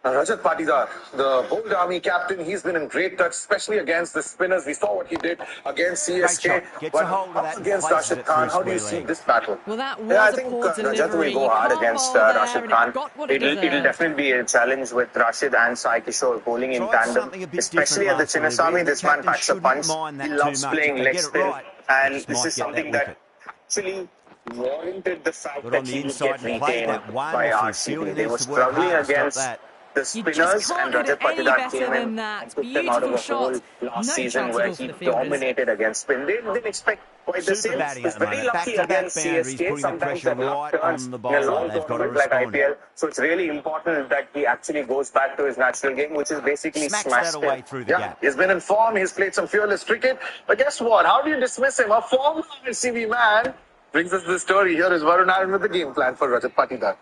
Rajat Patidar, the bold army captain, he's been in great touch, especially against the spinners. We saw what he did against CSK. Gets a hold of that and against places Rashid it Khan, through how do you square see leg. this battle? Well, that was Yeah, I a think poor Rajat delivery. will go hard You can't against bowl there, Rashid and Khan. it got what it It'll deserved. definitely be a challenge with Rashid and Sai Kishore bowling in Tried tandem, something a bit especially different at the last delivery. Chinnaswamy. The This man captain packs a shouldn't punch. mind that He too loves much. playing If they leg get it spin, right, and just this might is get something that that wicket. actually warranted the fact Got that on the he would inside get and played retained that by wonderfully. RCB. Fielding They needs were to work struggling hard to stop against that. the You just spinners, can't and hit Rajat it any Patidar better came than in that. and took them out of Beautiful a shot. hole last No season chance where at all for he the fielders. dominated against spin. They didn't expect quite the Super same. batting at He's the very moment. lucky Back-to-back against boundaries, CSK. putting the Sometimes pressure the luck right turns on the in a bowler. long They've got to tournament like respond. IPL. So it's really important that he actually goes back to his natural game, which is basically Smacks smash that spin. away through the gap. He's been in form, he's played some fearless cricket, but guess what? How do you dismiss him? A former RCB man brings us the story. Here is Varun Aaron with the game plan for Rajat Patidar.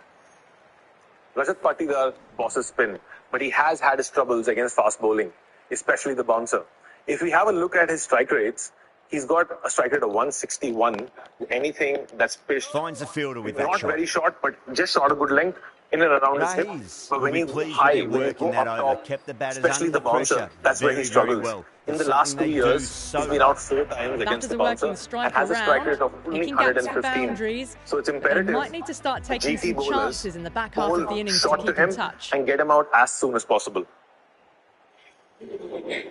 Rajat Patidar bosses spin, but he has had his troubles against fast bowling, especially the bouncer. If we have a look at his strike rates, he's got a strike rate of 161. Anything that's pitched, Finds the fielder with that not shot. very short, but just short a good length in and around his hip. Rahees But will when be you go pleased with high, their when you work go in that up over. top, Kept the batters especially under the bouncer, pressure that's where he very, very struggles. well. In It's the last something 2 they do years, so he's been well. out 4 times against Batters the are bouncer working the strike and has a strike rate around, of only picking gaps and 115. boundaries. So it's They imperative might need to start taking GT some bowlers chances in the back half of the bowl innings to short to keep in him touch. and get him out as soon as possible.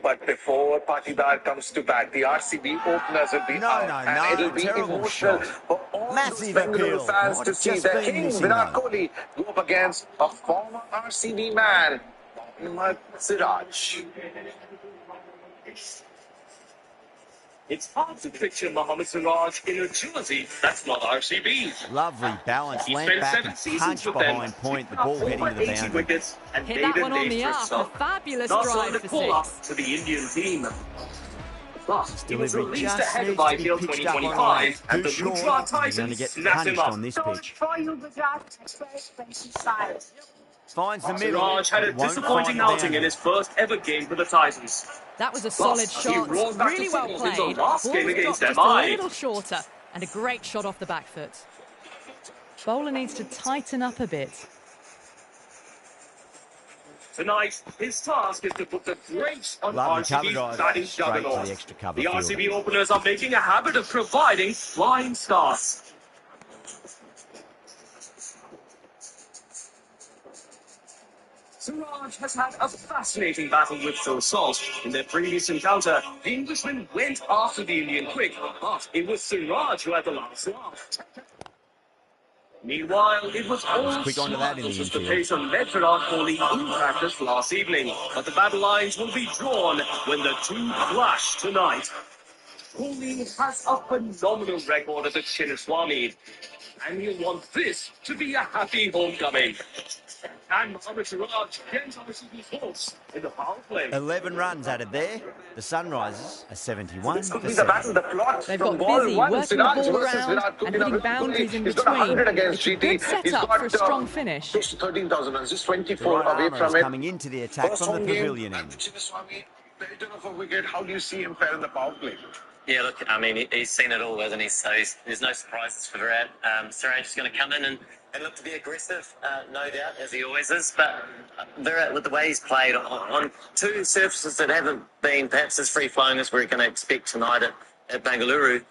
But before Patidar comes to bat, the RCB openers will be out, and it'll be terrible emotional shot. for all Massive those Bengaluru appeal. fans Might to have see just their been king missing, Virat though. Kohli go up against a former RCB man, Mohammad Siraj. It's hard to picture Mohammad Siraj in a jersey that's not RCB. Lovely balance, He leant spent back 7 and seasons punched with them, behind point, the picking up ball heading over to the 80 boundary. wickets and Hit made that a one on name the for up. A himself. fabulous Not drive signed for a call-up 6. to the Indian team. But he was Delivery released just ahead of needs to be IPL pitched up on 2025, length. and Too the short, Gujarat he's going to Titans get snapped him punished up. on this pitch. Finds the middle, Siraj had a but won't disappointing find the outing in boundary. his first ever game for the Titans. That was a solid Plus, he shot. roared back to Really well singles in the played. last Ball's game against dropped just a MI. little shorter. And a great shot off the back foot. Bowler needs to tighten up a bit. Tonight, his task is to put the brakes on Lovely cover RCB's drive, batting straight to the juggernaut. extra cover The field. RCB openers are making a habit of providing flying starts. Siraj has had a fascinating battle with Phil Salt. In their previous encounter, the Englishman went after the Indian quick, but it was Siraj who had the last laugh. Meanwhile, it was all quick onto that in the as the infield. pace on led Virat Kohli in practice last evening. But the battle lines will be drawn when the two clash tonight. Kohli has a phenomenal record as a Chinnaswamy, and he'll want this to be a happy homecoming. And Mohamed Siraj against RCB's horse in the power play. 11 runs added there. The Sunrisers are 71 This could for be the 7. battle, the plot They've from got ball busy one. working the Siraj ball versus around Virat Kohli. and hitting Virat boundaries Kohli, in he's got between. 100 against It's a GT. good He's setup got for a strong finish. close to 13,000 runs, just 24 away Armour from is it. coming into the attack First from the home game, pavilion and end. Chinnaswamy, better of a wicket. How do you see him fare in the power play? Yeah, look, I mean, he's seen it all, hasn't he? So there's no surprises for Virat. Siraj is going to come in and look to be aggressive, no doubt, as he always is. But Virat, with the way he's played on two surfaces that haven't been perhaps as free-flowing as we're going to expect tonight at Bengaluru,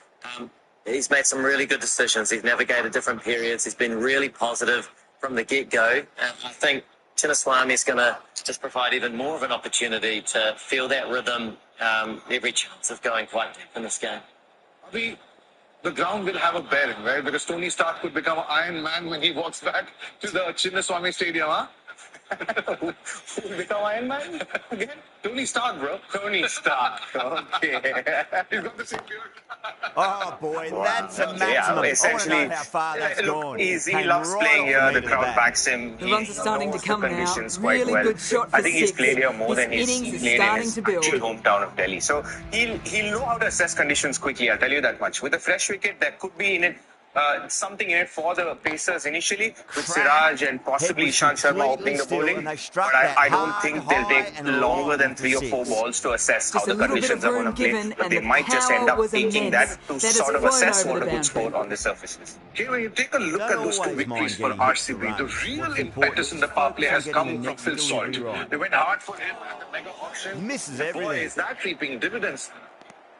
he's made some really good decisions. He's navigated different periods. He's been really positive from the get-go. And I think Chinnaswamy is going to just provide even more of an opportunity to feel that rhythm, every chance of going quite deep in this game. The ground will have a bearing, right? Because Tony Stark could become an Iron Man when he walks back to the Chinnaswamy Stadium, huh? Who will become Iron Man again? Tony Stark, bro. Tony Stark. Okay. He's got the same beard. Oh boy, that's a maximum. Yeah, I want to essentially, know how far that's gone. he Came loves right playing off here. The the crowd bat. backs him. The runs are starting to come now. Conditions quite Really well. good shot for I think he's 6. played here more This than he's innings is played in starting his to build. actual hometown of Delhi. So he'll know how to assess conditions quickly. I'll tell you that much. With a fresh wicket, there could be in it something in it for the Pacers initially, with Siraj and possibly Ishant Sharma opening the bowling. But I don't think they'll take longer than 3 or 4 balls to assess how the conditions are going to play. But they might just end up taking that to sort of assess what a good score on the surface is. When you take a look at those 2 victories for RCB, the real impetus in the power play has come from Phil Salt. They went hard for him at the mega auction. Misses Boy, everything. is that reaping dividends.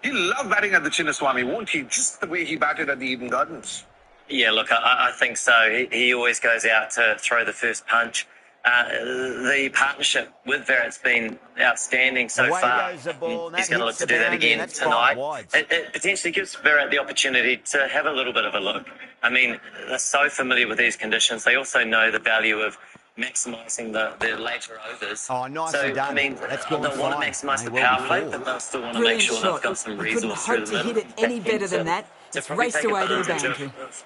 He'll love batting at the Chinnaswamy, won't he? Just the way he batted at the Eden Gardens. Yeah, look, I think so. He always goes out to throw the first punch. The partnership with Virat's been outstanding so Away far. goes the ball, and He's that going to look hits to the do that boundary, again and that's tonight. 5 wides. It potentially gives Virat the opportunity to have a little bit of a look. I mean, they're so familiar with these conditions. They also know the value of maximising the later overs. Oh, nicely so, done. I mean, That's they'll gone want to fine. maximise the May well power be play, full. but they'll still want to Brilliant make sure shot. they've got some We couldn't resource through hope the to middle. hit it any better than that. To It's probably raced take away to the advantage boundary. of,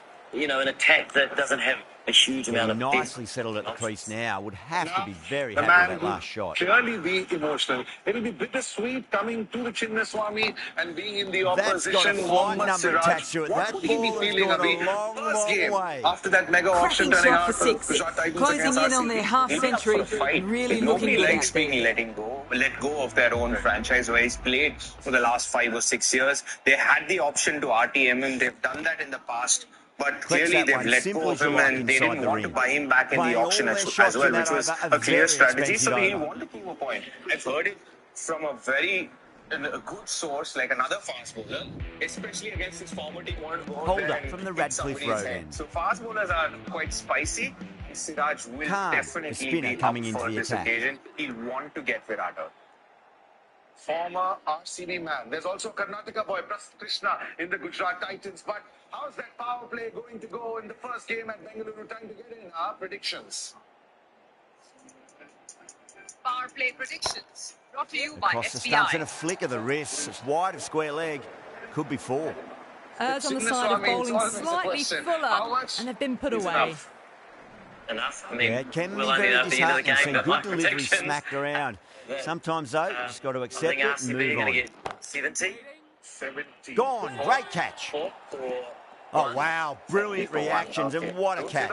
an attack that doesn't have a huge amount of Nicely depth. settled at the crease now. Would have to be very The happy man with that last shot. clearly be emotional. It'll be bittersweet coming to the Chinnaswamy and being in the That's got a opposition. flight Mohammad number Siraj. attached to it. What That would he be ball has feeling? gone a Abhi? long, First long game way. after that mega auction Cracking turning shot out for 6. Gujarat Titans Closing against in on their RCB. half He'll be up for century a fight. and really If looking nobody good likes out there. being let go of their own franchise where he's played for the last 5 or 6 years. They had the option to RTM him. They've done that in the past. But clearly that they've one let simple go as of you him like and they inside didn't the want to ring. buy him back in Playing the all auction their as shots well, in which that was over, a a clear very strategy. expensive So he over. wanted to prove a point. I've heard it from a very a good source, like another fast bowler, especially against his former team, wanted to go out Hold there up and from the hit Radcliffe somebody's Road head. end. So fast bowlers are quite spicy. Siraj will Khan, the definitely spinner, be coming up into for the this attack. occasion. He'll want to get Virat out. Former RCB man. There's also Karnataka boy, Prasanth Krishna in the Gujarat Titans. But how's that power play going to go in the first game at Bengaluru? Time to get in our predictions. Power play predictions brought to you by Across the stumps and a SBI. flick of the wrist. It's wide of square leg. Could be 4. As on the side of Chinnaswamy, it's bowling always the slightly question. fuller How much and have been put is away. Enough. I mean, Yeah, it can be we'll only very know at the end of the disheartening. game, Seen but my good delivery predictions. smacked around. Sometimes, though, you just got to I accept think it and RCB are move going to on. get 70. Gone. Great catch. Oh, wow. Brilliant reactions, and what a catch.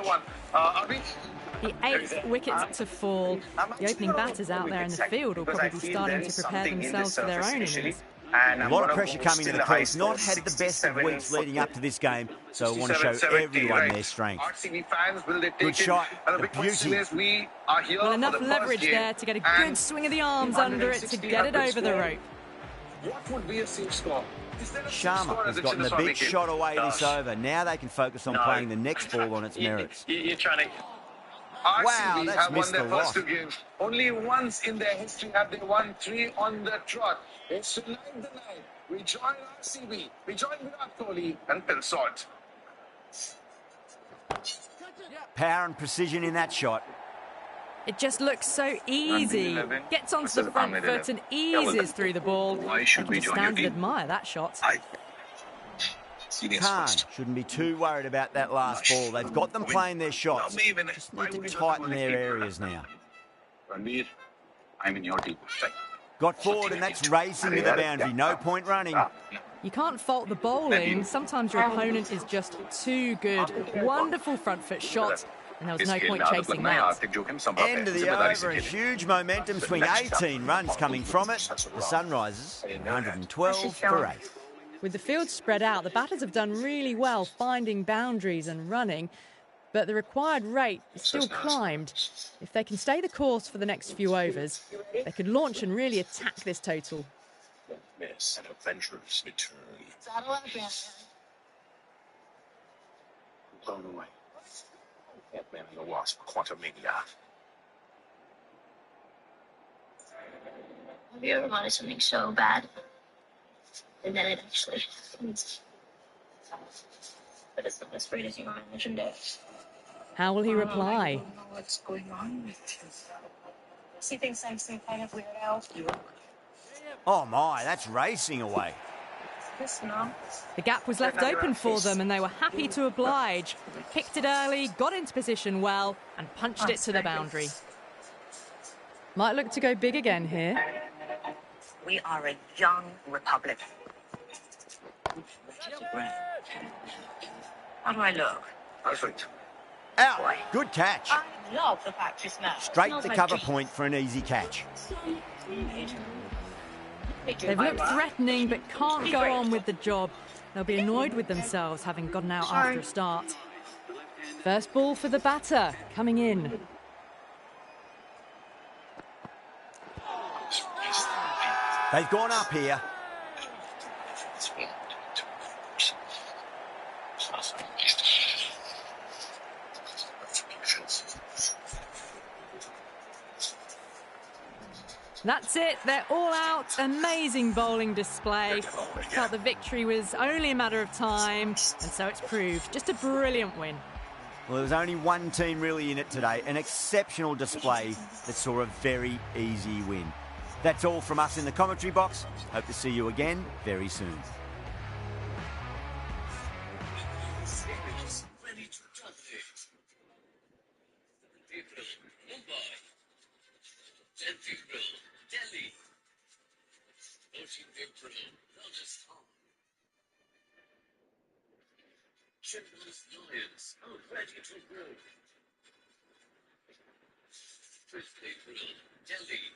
The 8th wicket to fall. The opening batters out there in the field will probably be starting to prepare themselves for their own innings. And A lot of pressure coming to the crease. Not had the best of weeks leading up to this game, so I want to show everyone their strength. RCB fans, will they take Good shot. And the A big question beauty. is, we are here Well, for enough the first leverage game, there to get a good and swing of the arms under it to 160 get it have been over the scored. rope. What would be a safe score? Is there a safe Sharma score has as a gotten a Chinnaswamy big game? shot away this over. Now they can focus on No. playing the next ball on its merits. You're trying to... RCB Wow, that's have won missed their a first lot. 2 games. Only once in their history have they won 3 on the trot. It's tonight the night. We join RCB. We join Virat Kohli and Phil Salt. Power and precision in that shot. It just looks so easy. Gets onto the front foot and eases through the ball. Why should I we can just join your stand and team? admire that shot. Khan shouldn't be too worried about that last ball. They've got them playing their shots. Just need to tighten their areas now. Ranveer, I'm in your team. Got forward and that's racing to the boundary. No point running. You can't fault the bowling. Sometimes your opponent is just too good. Wonderful front foot shot, and there was no point chasing that. End of the over, a huge momentum swing. 18 runs coming from it. The Sunrisers, 112 for 8. With the field spread out, the batters have done really well finding boundaries and running, but the required rate is still climbed. If they can stay the course for the next few overs, they could launch and really attack this total. Miss, an adventurous return. Blown away. Ant-Man and the Wasp, Quantumania. Have you ever wanted something so bad, and then it actually happens? But it's not as great as you imagined it. How will he reply? I don't know what's going on with you. He thinks I'm some kind of weirdo. Oh my, that's racing away. The gap was left open for them and they were happy to oblige. Kicked it early, got into position well and punched it to the boundary. Might look to go big again here. We are a young republic. How do I look? Perfect. Out. Good catch. I love the fact you smell. Straight to cover point for an easy catch. They've looked threatening but can't go on with the job. They'll be annoyed with themselves having gotten out after a start. First ball for the batter, coming in. They've gone up here. That's it, they're all out. Amazing bowling display. Felt the victory was only a matter of time, and so it's proved. Just a brilliant win. Well, there was only one team really in it today. An exceptional display that saw a very easy win. That's all from us in the commentary box. Hope to see you again very soon. Children's Lions are ready to grow. 5th April, Delhi.